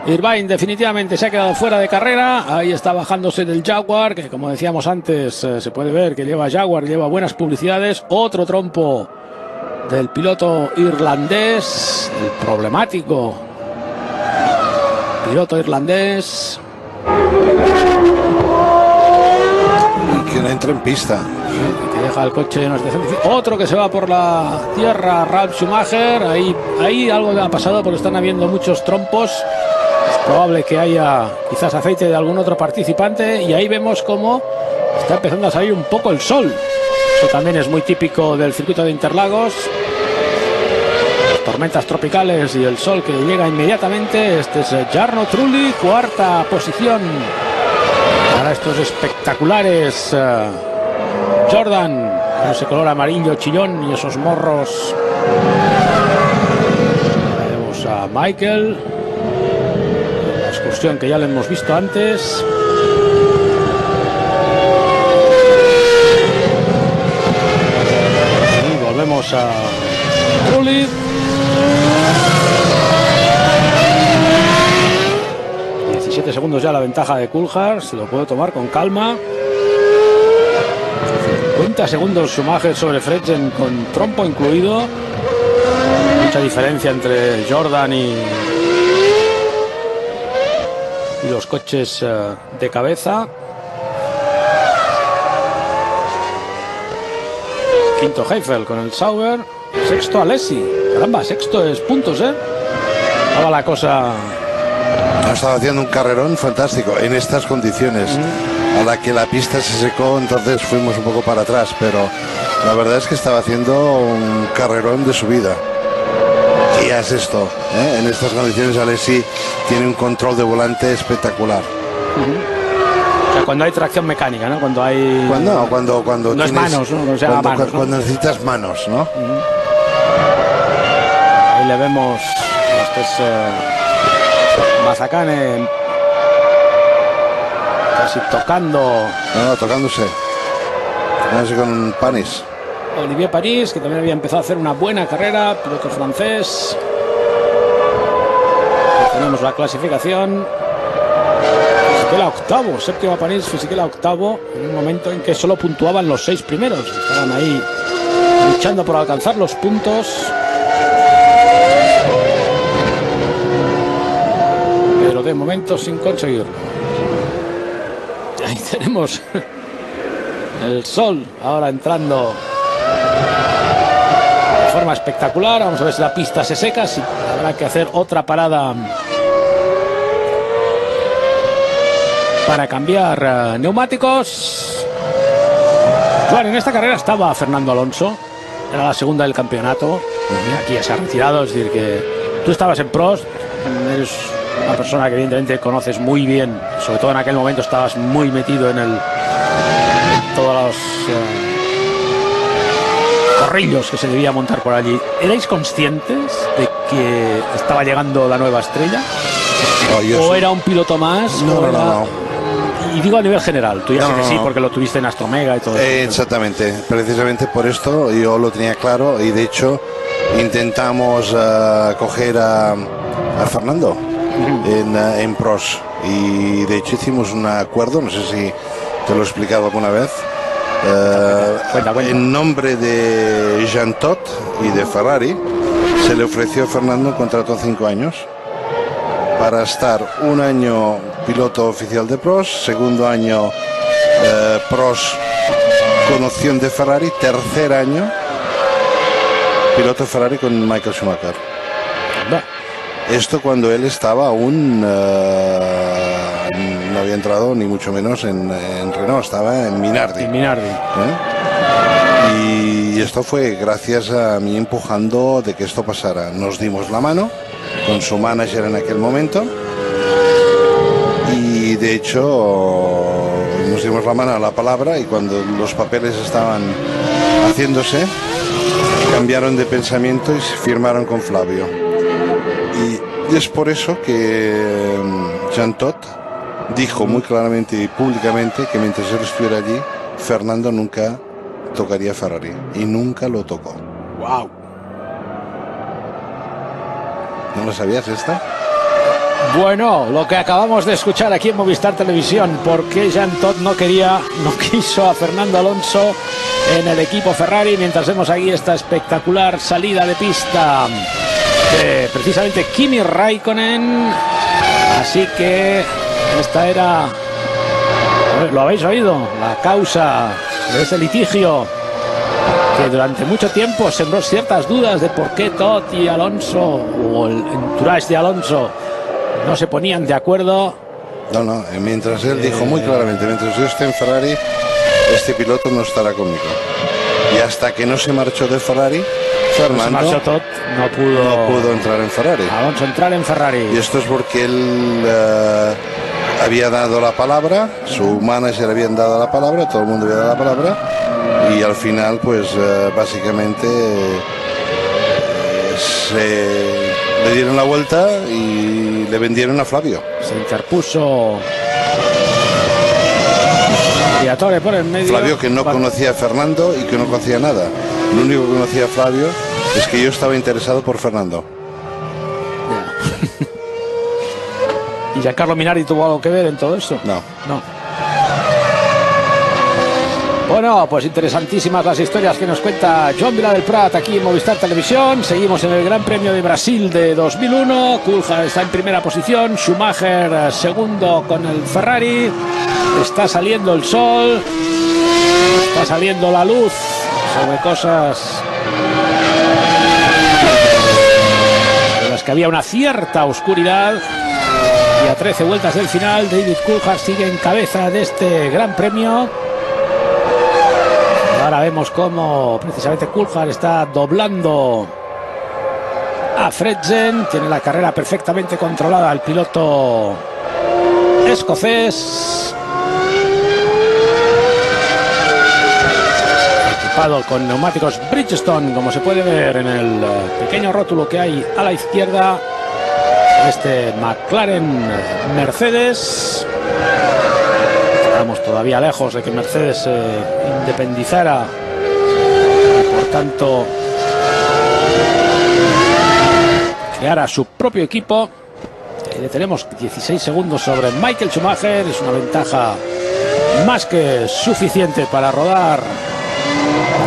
S2: Irvine definitivamente se ha quedado fuera de carrera. Ahí está bajándose del Jaguar, que como decíamos antes, se puede ver que Jaguar lleva buenas publicidades. Otro trompo del piloto irlandés, el problemático piloto irlandés.
S1: Y que no entra en pista.
S2: Que deja el coche en otro que se va por la tierra, Ralf Schumacher. Ahí algo ha pasado porque están habiendo muchos trompos. Es probable que haya quizás aceite de algún otro participante. Y ahí vemos cómo está empezando a salir un poco el sol. Eso también es muy típico del circuito de Interlagos. Tormentas tropicales y el sol que llega inmediatamente. Este es Jarno Trulli, cuarta posición para estos espectaculares Jordan, ese color amarillo chillón y esos morros. Vemos a Michael, la excursión que ya le hemos visto antes. Y volvemos a Trulli. 17 segundos ya la ventaja de Coulthard, se lo puede tomar con calma. 50 segundos Schumacher sobre Frentzen con trompo incluido. Mucha diferencia entre Jordan y los coches de cabeza. Quinto Heifel con el Sauber. Sexto Alesi. Caramba, sexto es puntos, Estaba la cosa...
S1: Estaba haciendo un carrerón fantástico en estas condiciones. A la que la pista se secó, entonces fuimos un poco para atrás, pero la verdad es que estaba haciendo un carrerón de subida. ¿Qué es esto? En estas condiciones Alesi tiene un control de volante espectacular.
S2: O sea, cuando hay tracción mecánica, ¿no? Cuando hay...
S1: Cuando
S2: no
S1: tienes,
S2: es manos, ¿no? O sea,
S1: cuando,
S2: manos,
S1: cuando necesitas manos, ¿no?
S2: Ahí le vemos este es Mazzacane casi tocando.
S1: No, tocándose con Panis.
S2: Olivier Panis, que también había empezado a hacer una buena carrera, piloto francés. Tenemos la clasificación. Fisichella octavo, séptimo Panis, Fisichella octavo, en un momento en que solo puntuaban los 6 primeros. Estaban ahí luchando por alcanzar los puntos. Pero de momento sin conseguirlo. Ahí tenemos el sol ahora entrando de forma espectacular. Vamos a ver si la pista se seca, si habrá que hacer otra parada para cambiar neumáticos. Bueno, en esta carrera estaba Fernando Alonso, era la segunda del campeonato. Aquí ya se ha retirado, es decir, que tú estabas en Prost, eres una persona que evidentemente conoces muy bien, sobre todo en aquel momento estabas muy metido en todos los corrillos que se debía montar por allí. ¿Erais conscientes de que estaba llegando la nueva estrella? No, ¿O era un piloto más?
S1: No.
S2: Y digo a nivel general, tú ya sé que sí, porque lo tuviste en Astromega y todo eso.
S1: Exactamente, precisamente por esto yo lo tenía claro y de hecho intentamos coger a Fernando en Prost y de hecho hicimos un acuerdo, no sé si te lo he explicado alguna vez, cuenta. En nombre de Jean Todt y de Ferrari se le ofreció a Fernando un contrato de 5 años para estar un año piloto oficial de Prost, segundo año Prost con opción de Ferrari, tercer año piloto Ferrari con Michael Schumacher. Esto cuando él estaba aún no había entrado ni mucho menos en Renault, estaba en Minardi. Y esto fue gracias a mí empujando de que esto pasara. Nos dimos la mano con su manager en aquel momento y de hecho nos dimos la mano a la palabra y cuando los papeles estaban haciéndose cambiaron de pensamiento y se firmaron con Flavio. Y es por eso que Jean Todt dijo muy claramente y públicamente que mientras él estuviera allí, Fernando nunca tocaría Ferrari. Y nunca lo tocó.
S2: ¡Wow!
S1: ¿No lo sabías esta?
S2: Bueno, lo que acabamos de escuchar aquí en Movistar Televisión, porque Jean Todt no quiso a Fernando Alonso en el equipo Ferrari, mientras vemos ahí esta espectacular salida de pista de precisamente Kimi Raikkonen. Así que esta era, lo habéis oído, la causa de ese litigio que durante mucho tiempo sembró ciertas dudas de por qué Todt y Alonso o el entourage de Alonso no se ponían de acuerdo.
S1: No, mientras él dijo muy claramente, mientras yo esté en Ferrari, este piloto no estará conmigo. Y hasta que no se marchó de Ferrari, Fernando
S2: Todt no pudo
S1: entrar en Ferrari.
S2: Alonso entrar en Ferrari.
S1: Y esto es porque él había dado la palabra, su manager había dado la palabra, todo el mundo había dado la palabra, y al final, pues básicamente le dieron la vuelta y le vendieron a Flavio.
S2: Se interpuso Briatore por el medio.
S1: Flavio, que no conocía a Fernando y que no conocía nada. Lo único que conocía a Flavio es que yo estaba interesado por Fernando.
S2: ¿Y Giancarlo Minardi tuvo algo que ver en todo eso?
S1: No.
S2: Bueno, pues interesantísimas las historias que nos cuenta Joan Viladelprat aquí en Movistar Televisión. Seguimos en el Gran Premio de Brasil de 2001. Coulthard está en primera posición, Schumacher segundo con el Ferrari. Está saliendo el sol, está saliendo la luz sobre cosas en las que había una cierta oscuridad. Y a 13 vueltas del final, David Coulthard sigue en cabeza de este Gran Premio. Ahora vemos cómo precisamente Coulthard está doblando a Fredzen. Tiene la carrera perfectamente controlada el piloto escocés. Equipado con neumáticos Bridgestone, como se puede ver en el pequeño rótulo que hay a la izquierda. Este McLaren Mercedes. Estamos todavía lejos de que Mercedes se independizara por tanto, creara su propio equipo. Le tenemos 16 segundos sobre Michael Schumacher. Es una ventaja más que suficiente para rodar.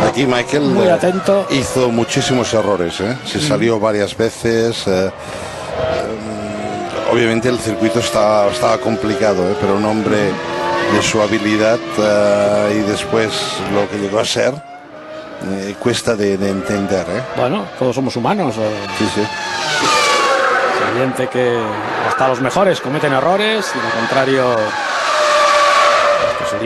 S1: Aquí Michael
S2: muy atento.
S1: Hizo muchísimos errores, se salió varias veces. Obviamente el circuito estaba complicado, pero un hombre de su habilidad y después lo que llegó a ser cuesta de entender.
S2: Bueno, todos somos humanos.
S1: Sí, sí.
S2: Es evidente que hasta los mejores cometen errores, y lo contrario, esto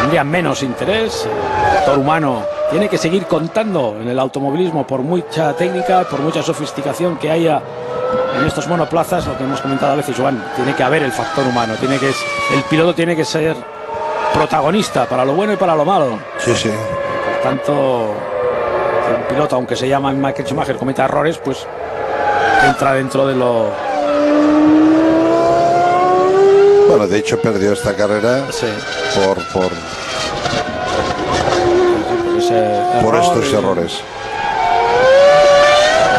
S2: tendría menos interés. El factor humano tiene que seguir contando en el automovilismo, por mucha técnica, por mucha sofisticación que haya en estos monoplazas. Lo que hemos comentado a veces, Joan, tiene que haber el factor humano, el piloto tiene que ser protagonista para lo bueno y para lo malo.
S1: Sí, sí.
S2: Por tanto, un piloto, aunque se llama Michael Schumacher, cometa errores, pues entra dentro de lo...
S1: Bueno, de hecho perdió esta carrera por estos errores.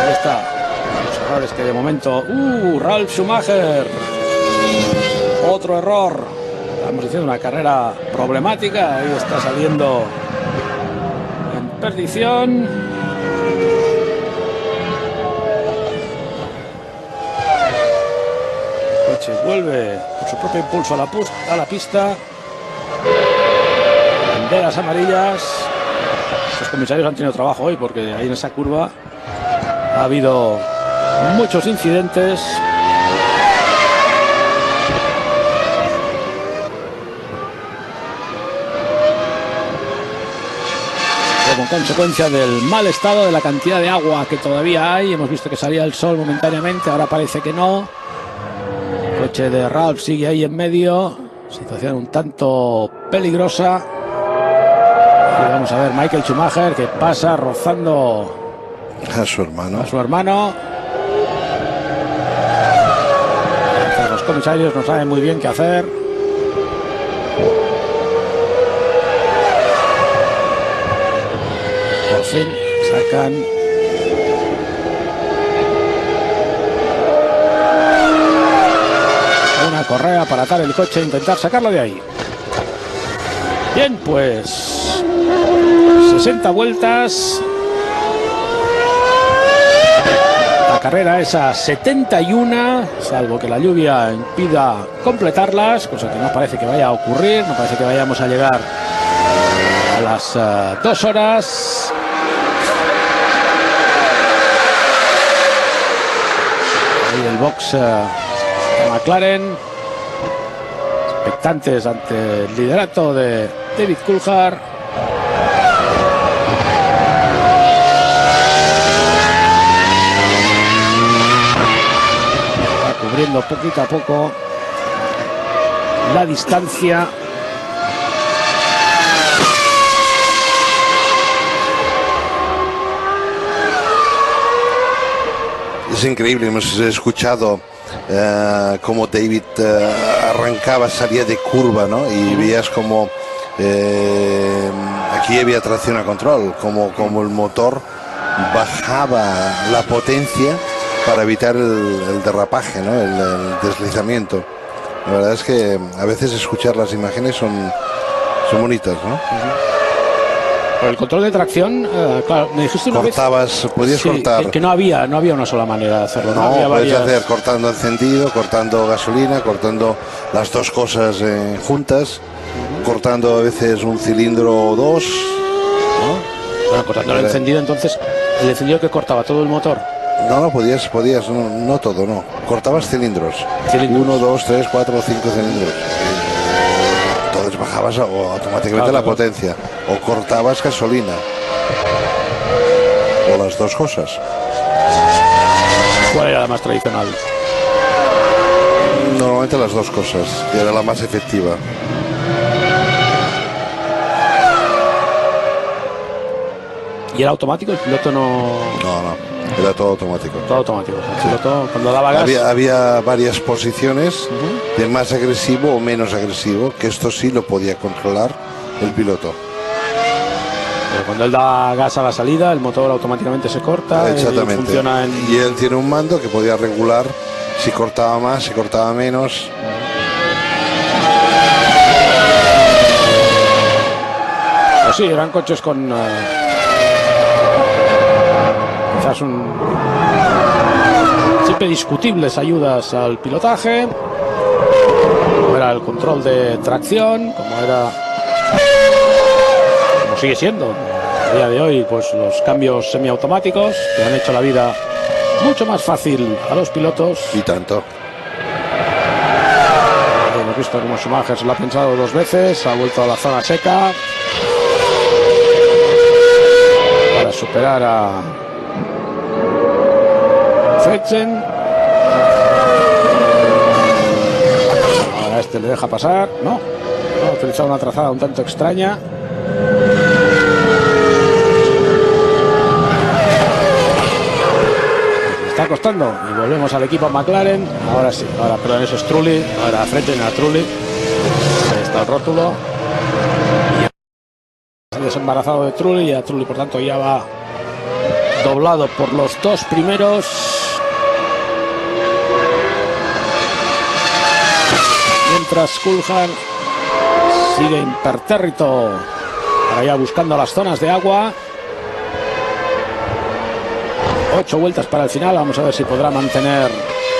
S2: Ahí está. Los errores que de momento... Ralf Schumacher. Otro error. Estamos diciendo una carrera problemática. Ahí está saliendo en perdición. El coche vuelve por su propio impulso a la pista. Banderas amarillas. Los comisarios han tenido trabajo hoy, porque ahí en esa curva ha habido muchos incidentes. Como consecuencia del mal estado, de la cantidad de agua que todavía hay. Hemos visto que salía el sol momentáneamente, ahora parece que no. El coche de Ralf sigue ahí en medio. Situación un tanto peligrosa. Y vamos a ver Michael Schumacher, que pasa rozando
S1: a su hermano.
S2: Los comisarios no saben muy bien qué hacer. Por fin sacan una correa para atar el coche e intentar sacarlo de ahí. Bien, pues 60 vueltas. La carrera es a 71, salvo que la lluvia impida completarlas, cosa que no parece que vaya a ocurrir. No parece que vayamos a llegar a las 2 horas. Ahí el box de McLaren, expectantes ante el liderato de David Coulthard. Va cubriendo poquito a poco la distancia.
S1: Es increíble, hemos escuchado cómo David arrancaba, salía de curva, ¿no? Y veías como aquí había tracción a control, como el motor bajaba la potencia para evitar el derrapaje, ¿no? El deslizamiento. La verdad es que a veces escuchar las imágenes son bonitas, ¿no?
S2: Por el control de tracción, claro, me dijiste una vez,
S1: podías cortar.
S2: Que no había una sola manera de hacerlo.
S1: No, puedes hacer cortando encendido, cortando gasolina, cortando las dos cosas juntas, cortando a veces un cilindro o dos.
S2: Bueno, cortando el encendido, entonces, el encendido que cortaba todo el motor.
S1: No, podías, no todo, no. Cortabas cilindros. 1, 2, 3, 4, 5 cilindros. Entonces bajabas automáticamente la potencia. O cortabas gasolina. O las dos cosas.
S2: ¿Cuál era la más tradicional?
S1: Normalmente las dos cosas. Y era la más efectiva.
S2: ¿Y era automático? El piloto no...
S1: No. Era todo automático.
S2: Todo automático. El piloto, cuando daba gas...
S1: Había varias posiciones de más agresivo o menos agresivo, que esto sí lo podía controlar el piloto.
S2: Pero cuando él da gas a la salida, el motor automáticamente se corta.
S1: Exactamente.
S2: Y funciona
S1: y él tiene un mando que podía regular si cortaba más, si cortaba menos.
S2: Pues sí, eran coches con quizás siempre discutibles ayudas al pilotaje, como era el control de tracción, como sigue siendo a día de hoy, pues los cambios semiautomáticos que han hecho la vida mucho más fácil a los pilotos.
S1: Y tanto.
S2: Hemos visto como Schumacher se lo ha pensado 2 veces, ha vuelto a la zona seca para superar a Fetchen. Ahora este le deja pasar. No, ha utilizado una trazada un tanto extraña. Está costando y volvemos al equipo McLaren. Ahora sí, perdón, eso es Trulli. Ahora Fetchen a Trulli. Ahí está el rótulo. Desembarazado de Trulli, y a Trulli por tanto ya va doblado por los 2 primeros. Mientras Coulthard sigue impertérrito allá buscando las zonas de agua. 8 vueltas para el final. Vamos a ver si podrá mantener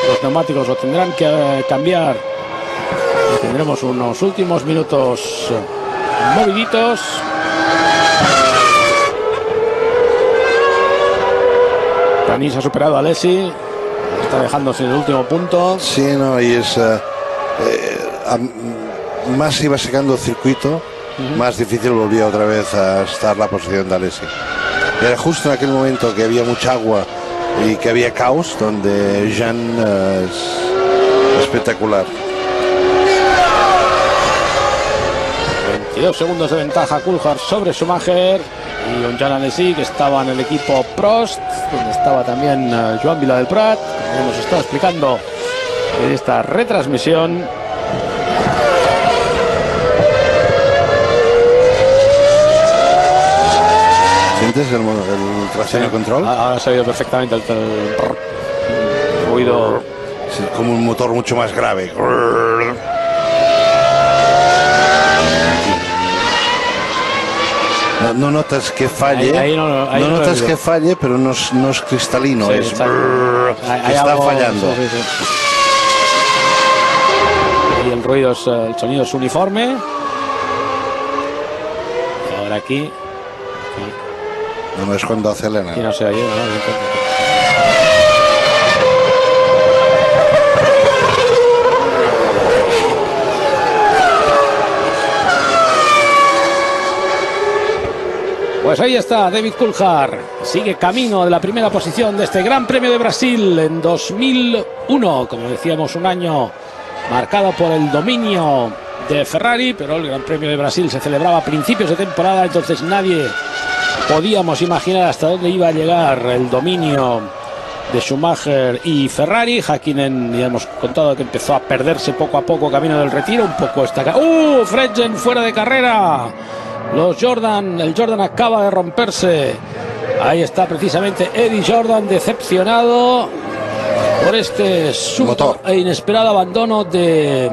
S2: los neumáticos o tendrán que cambiar. Y tendremos unos últimos minutos moviditos. Panis ha superado a Alesi, está dejándose en el último punto.
S1: Sí, no, y es más iba secando el circuito, más difícil volvía otra vez a estar la posición de Alesi. Era justo en aquel momento que había mucha agua y que había caos, donde Jean es espectacular.
S2: 22 segundos de ventaja Coulthard sobre Schumacher y un Jean Alesi, que estaba en el equipo Prost, donde estaba también Joan Viladelprat, como hemos estado explicando en esta retransmisión.
S1: ¿Sientes el tracción de control?
S2: Ahora se ha oído perfectamente el ruido.
S1: Sí, como un motor mucho más grave. No notas que falle,
S2: ahí no
S1: notas que falle, pero no es cristalino,
S2: sí,
S1: es
S2: está
S1: fallando.
S2: Sí. Y el ruido el sonido es uniforme. Y ahora aquí
S1: no es cuando acelera.
S2: Aquí no se oye, ¿no? Pues ahí está David Coulthard, sigue camino de la primera posición de este Gran Premio de Brasil en 2001, como decíamos, un año marcado por el dominio de Ferrari, pero el Gran Premio de Brasil se celebraba a principios de temporada, entonces nadie podíamos imaginar hasta dónde iba a llegar el dominio de Schumacher y Ferrari. Häkkinen, ya hemos contado que empezó a perderse poco a poco camino del retiro, un poco esta... Fredgen fuera de carrera. El Jordan acaba de romperse. Ahí está precisamente Eddie Jordan, decepcionado por este súbito e inesperado abandono de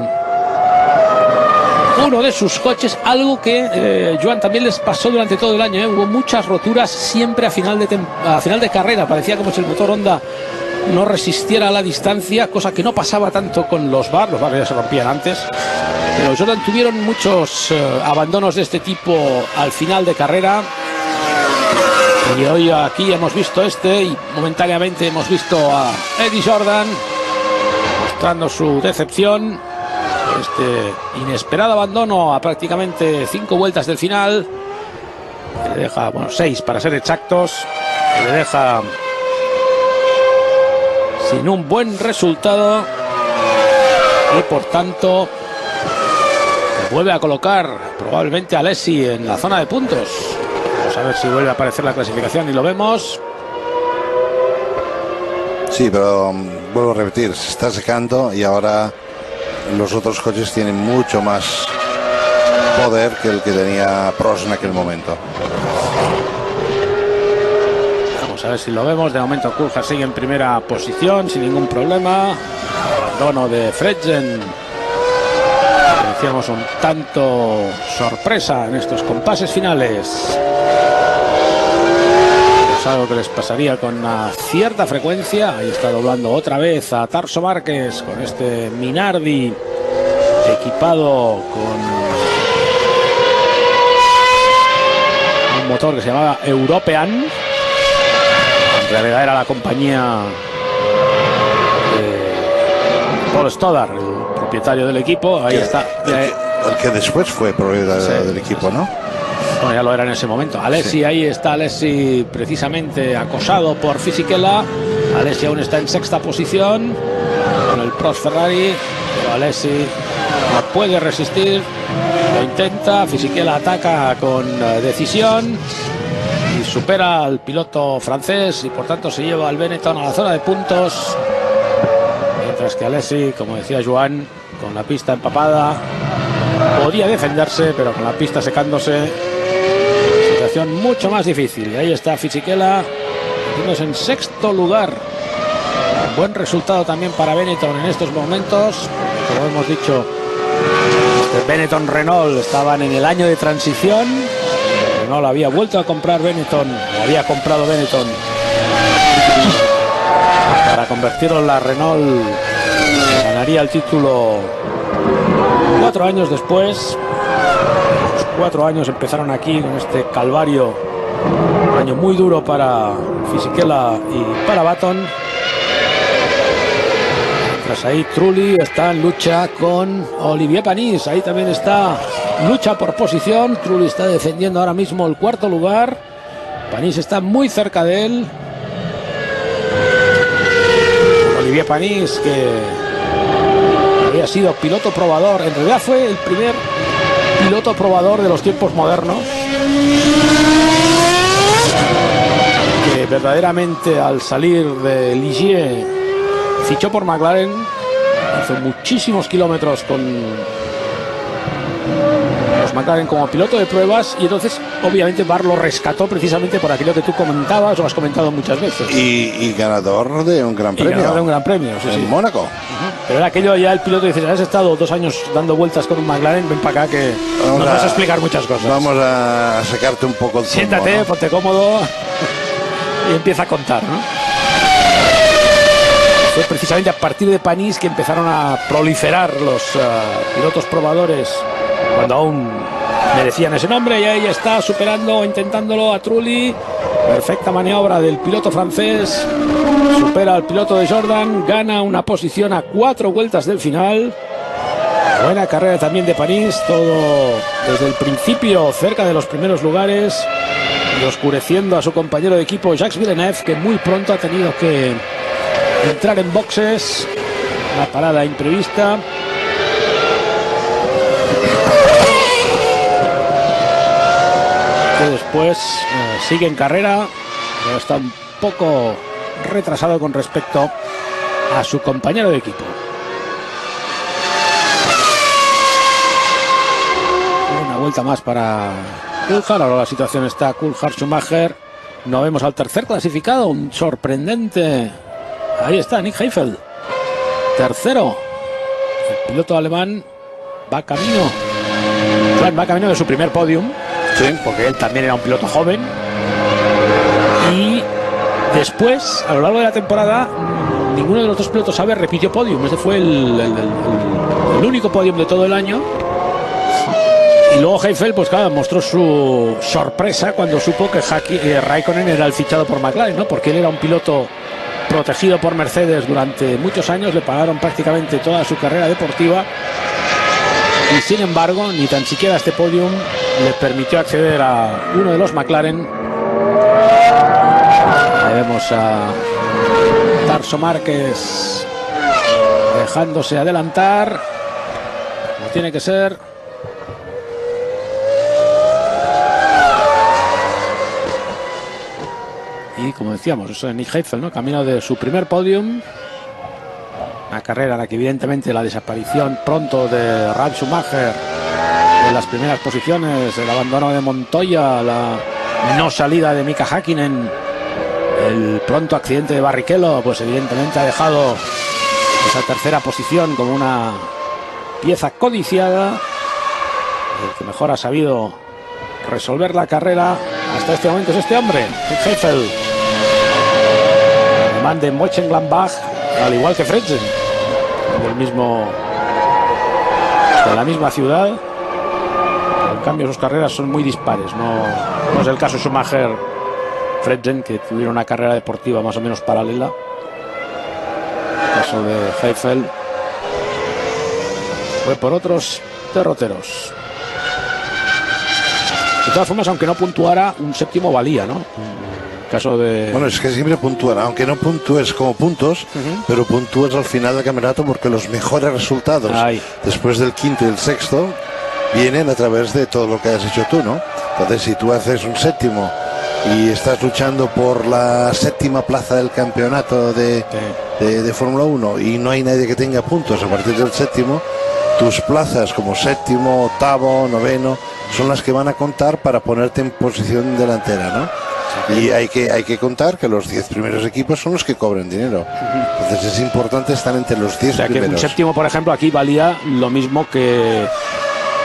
S2: uno de sus coches, algo que Joan también les pasó durante todo el año. Hubo muchas roturas siempre a final de carrera. Parecía como si el motor Honda no resistiera a la distancia, cosa que no pasaba tanto con los VAR ya se rompían antes. Pero Jordan tuvieron muchos abandonos de este tipo al final de carrera. Y hoy aquí hemos visto y momentáneamente hemos visto a Eddie Jordan mostrando su decepción. Este inesperado abandono a prácticamente 5 vueltas del final. Que le deja, 6 para ser exactos. Que le deja sin un buen resultado. Y por tanto vuelve a colocar probablemente a Alesi en la zona de puntos. Vamos a ver si vuelve a aparecer la clasificación y lo vemos.
S1: Sí, pero vuelvo a repetir, se está secando y ahora los otros coches tienen mucho más poder que el que tenía Prost en aquel momento.
S2: a ver si lo vemos. De momento Coulthard sigue en primera posición sin ningún problema. Abandono de Fredgen. Decíamos un tanto sorpresa en estos compases finales. Es algo que les pasaría con una cierta frecuencia. Ahí está doblando otra vez a Tarso Márquez con este Minardi equipado con un motor que se llamaba European. En realidad era la compañía de Paul Stoddard, el propietario del equipo. Ahí está.
S1: El que después fue propietario del equipo, ¿no?
S2: Bueno, ya lo era en ese momento. Alessi, sí. Ahí está Alessi precisamente acosado por Fisichella. Alessi aún está en sexta posición con el Prost Ferrari, pero Alessi no puede resistir, lo intenta. Fisichella ataca con decisión y supera al piloto francés y por tanto se lleva al Benetton a la zona de puntos, mientras que Alessi, como decía Joan, con la pista empapada podía defenderse, pero con la pista secándose, situación mucho más difícil. Y ahí está Fisichella metiéndose en sexto lugar. Un buen resultado también para Benetton en estos momentos. Como hemos dicho, Benetton Renault estaban en el año de transición. Renault había vuelto a comprar Benetton, o había comprado Benetton para convertirlo en la Renault. Ganaría el título 4 años después. Los 4 años empezaron aquí con este calvario. Un año muy duro para Fisichella y para Button. Tras ahí Trulli está en lucha con Olivier Panis. Ahí también está lucha por posición. Trulli está defendiendo ahora mismo el cuarto lugar. Panis está muy cerca de él. Olivier Panis, que había sido piloto probador, en realidad fue el primer piloto probador de los tiempos modernos, que verdaderamente al salir de Ligier fichó por McLaren, hizo muchísimos kilómetros con los McLaren como piloto de pruebas, y entonces obviamente Barr lo rescató precisamente por aquello que tú comentabas o has comentado muchas veces.
S1: Y ganador de un gran premio.
S2: Ganador de un gran premio, sí,
S1: en
S2: sí.
S1: Mónaco.
S2: Pero era aquello ya el piloto dice: has estado 2 años dando vueltas con un McLaren, ven para acá que nos vas a explicar muchas cosas.
S1: Vamos a sacarte un poco el zumbo,
S2: siéntate, ¿no? Ponte cómodo y empieza a contar, ¿no? Fue precisamente a partir de Panis que empezaron a proliferar los pilotos probadores, cuando aún merecían ese nombre, y ahí está superando, intentándolo a Trulli. Perfecta maniobra del piloto francés, supera al piloto de Jordan, gana una posición a 4 vueltas del final. Buena carrera también de Panis, todo desde el principio cerca de los primeros lugares y oscureciendo a su compañero de equipo Jacques Villeneuve, que muy pronto ha tenido que entrar en boxes. Una parada imprevista. Que después sigue en carrera, pero está un poco retrasado con respecto a su compañero de equipo. Una vuelta más para Coulthard. Ahora la situación está Coulthard-Schumacher. No vemos al tercer clasificado, un sorprendente. Ahí está Nick Heidfeld, tercero. El piloto alemán va camino de su primer podium. Sí, porque él también era un piloto joven. Y después, a lo largo de la temporada, ninguno de los dos pilotos repitió podium. Ese fue el único podium de todo el año. Y luego Heidfeld, pues claro, mostró su sorpresa cuando supo que Raikkonen era el fichado por McLaren, ¿no? Porque él era un piloto protegido por Mercedes durante muchos años, le pagaron prácticamente toda su carrera deportiva, y sin embargo ni tan siquiera este podium le permitió acceder a uno de los McLaren. Ahí vemos a Tarso Márquez dejándose adelantar como tiene que ser. Y como decíamos, eso es Nick Heidfeld, ¿no? Camino de su primer podium. Una carrera en la que evidentemente la desaparición pronto de Ralf Schumacher en las primeras posiciones, el abandono de Montoya, la no salida de Mika Häkkinen El pronto accidente de Barrichello, pues evidentemente ha dejado esa tercera posición como una pieza codiciada. El que mejor ha sabido resolver la carrera hasta este momento es este hombre, Heifel, alemán de Mönchengladbach, al igual que Frentzen, de la misma ciudad. En cambio sus carreras son muy dispares, no es el caso de Schumacher-Frentzen, que tuvieron una carrera deportiva más o menos paralela. El caso de Heifel fue por otros derroteros. De todas formas, aunque no puntuara, un séptimo valía, ¿no? En caso de...
S1: Bueno, es que siempre puntúan, aunque no puntúes como puntos, pero puntúes al final del campeonato, porque los mejores resultados después del quinto y el sexto vienen a través de todo lo que has hecho tú, ¿no? Entonces, si tú haces un séptimo y estás luchando por la séptima plaza del campeonato de Fórmula 1 y no hay nadie que tenga puntos a partir del séptimo, tus plazas como séptimo, octavo, noveno son las que van a contar para ponerte en posición delantera, ¿no? Y hay que contar que los 10 primeros equipos son los que cobran dinero. Entonces es importante estar entre los 10 primeros.
S2: Que un séptimo, por ejemplo, aquí valía lo mismo que...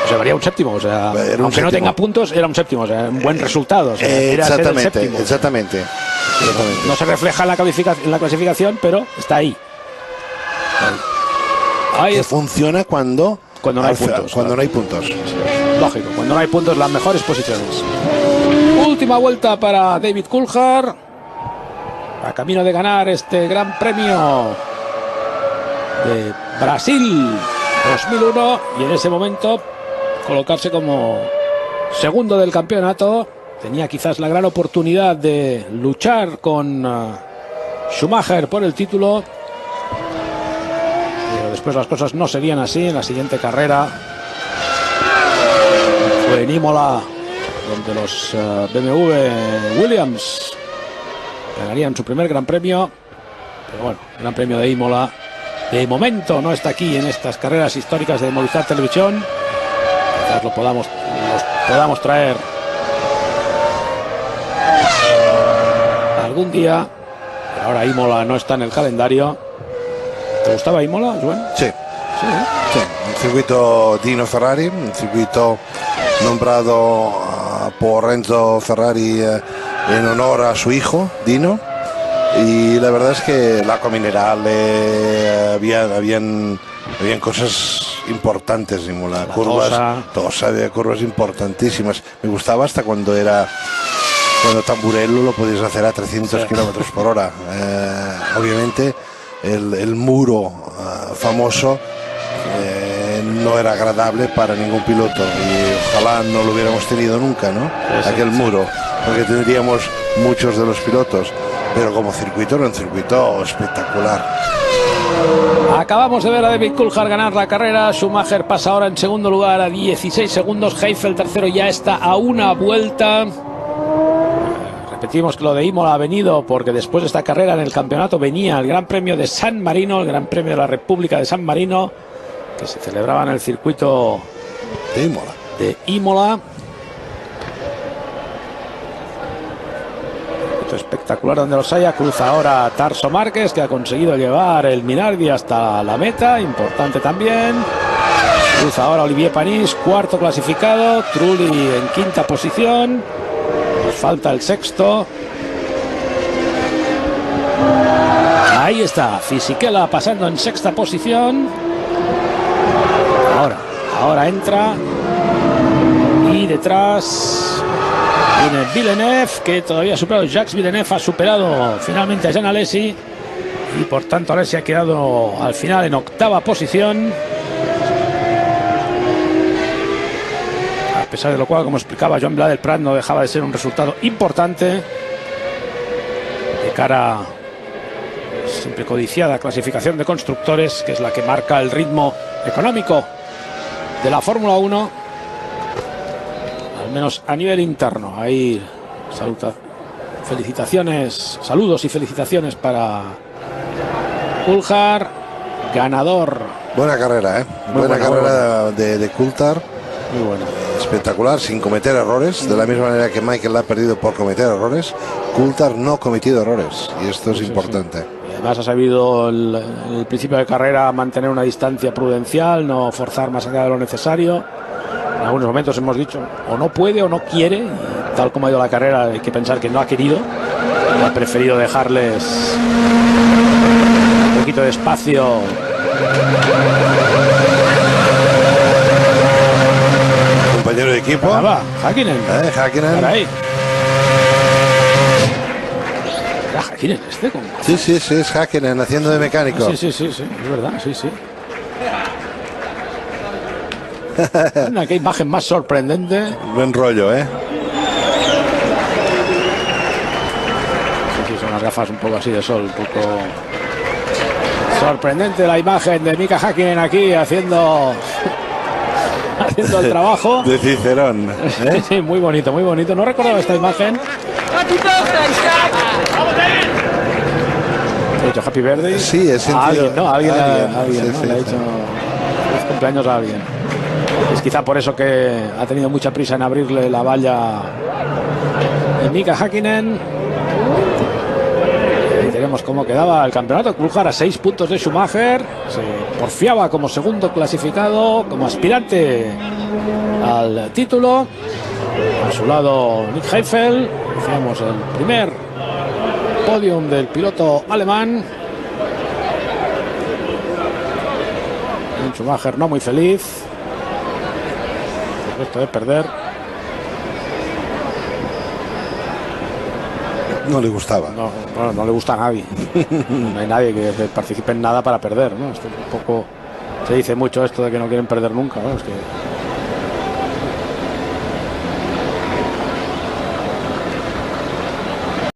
S2: O sea, valía un séptimo, o sea, aunque no tenga puntos, era un séptimo, o sea, un buen resultado. O sea,
S1: exactamente.
S2: No se refleja en la clasificación, pero está ahí.
S1: Que funciona cuando no hay puntos. Cuando no hay puntos.
S2: Lógico, cuando no hay puntos, las mejores posiciones. Última vuelta para David Coulthard, a camino de ganar este Gran Premio de Brasil 2001, y en ese momento colocarse como segundo del campeonato. Tenía quizás la gran oportunidad de luchar con Schumacher por el título, pero después las cosas no serían así. En la siguiente carrera fue en Imola, donde los BMW Williams ganarían su primer Gran Premio. Pero bueno, Gran Premio de Imola de momento no está aquí en estas carreras históricas de Movistar Televisión. Quizás los podamos traer algún día, pero ahora Imola no está en el calendario. ¿Te gustaba Imola, Joan?
S1: Sí. Un circuito Dino Ferrari, un circuito nombrado por Renzo Ferrari en honor a su hijo Dino, y la verdad es que el agua mineral, habían cosas importantes en Imola, había curvas importantísimas. Me gustaba hasta cuando Tamburello lo podías hacer a 300 kilómetros por hora. Obviamente el muro famoso no era agradable para ningún piloto, y ojalá no lo hubiéramos tenido nunca, ¿no? Aquel muro, porque tendríamos muchos de los pilotos, pero como circuito era un circuito espectacular.
S2: Acabamos de ver a David Coulthard ganar la carrera. Schumacher pasa ahora en segundo lugar a 16 segundos. Heifel tercero, ya está a una vuelta. Repetimos que lo de Imola ha venido porque después de esta carrera en el campeonato venía el Gran Premio de San Marino, el Gran Premio de la República de San Marino, que se celebraba en el circuito de Imola. Espectacular donde los haya. Cruza ahora Tarso Márquez, que ha conseguido llevar el Minardi hasta la meta, importante también. Cruza ahora Olivier Panis, cuarto clasificado. Trulli en quinta posición. Nos falta el sexto. Ahí está Fisichella pasando en sexta posición. Ahora entra, y detrás viene Villeneuve, que todavía ha superado. Jacques Villeneuve ha superado finalmente a Jean Alesi, y por tanto Alesi ha quedado al final en octava posición. A pesar de lo cual, como explicaba Joan Blas del Prat, no dejaba de ser un resultado importante de cara a siempre codiciada clasificación de constructores, que es la que marca el ritmo económico de la Fórmula 1, al menos a nivel interno. Ahí saludos y felicitaciones para Coulthard, ganador.
S1: Buena carrera, buena carrera de Coulthard.
S2: Muy buena.
S1: espectacular, sin cometer errores, de la misma manera que Michael ha perdido por cometer errores. Coulthard no ha cometido errores, y esto es importante.
S2: Sí. Además ha sabido el principio de carrera mantener una distancia prudencial, no forzar más allá de lo necesario. En algunos momentos hemos dicho o no puede o no quiere, y tal como ha ido la carrera hay que pensar que no ha querido. Ha preferido dejarles un poquito de espacio.
S1: Compañero de equipo.
S2: Va, Häkkinen.
S1: Häkkinen.
S2: Para ahí. Häkkinen este con...
S1: Sí, es Häkkinen haciendo de mecánico.
S2: Sí, es verdad, sí. Anda, qué imagen más sorprendente.
S1: Buen rollo, ¿eh?
S2: Sí, son unas gafas un poco así de sol, un poco sorprendente la imagen de Mika Häkkinen aquí haciendo el trabajo.
S1: De Cicerón. ¿Eh?
S2: Sí, muy bonito, muy bonito. No recordaba esta imagen. ¿He dicho Happy Birthday?
S1: Sí, he sentido.
S2: Alguien, ¿no? Alguien,
S1: sí,
S2: ¿no?
S1: sí,
S2: Le ha dicho feliz cumpleaños a alguien. Es quizá por eso que ha tenido mucha prisa en abrirle la valla de Mika Häkkinen. Y veremos cómo quedaba el campeonato. Coulthard a 6 puntos de Schumacher. Se porfiaba como segundo clasificado, como aspirante al título. A su lado Nick Heidfeld. Decíamos el primer podium del piloto alemán. Un Schumacher no muy feliz. Esto de perder.
S1: No le gustaba.
S2: No le gusta a nadie. No hay nadie que participe en nada para perder, ¿no? Esto es un poco... Se dice mucho esto de que no quieren perder nunca, ¿no? Es que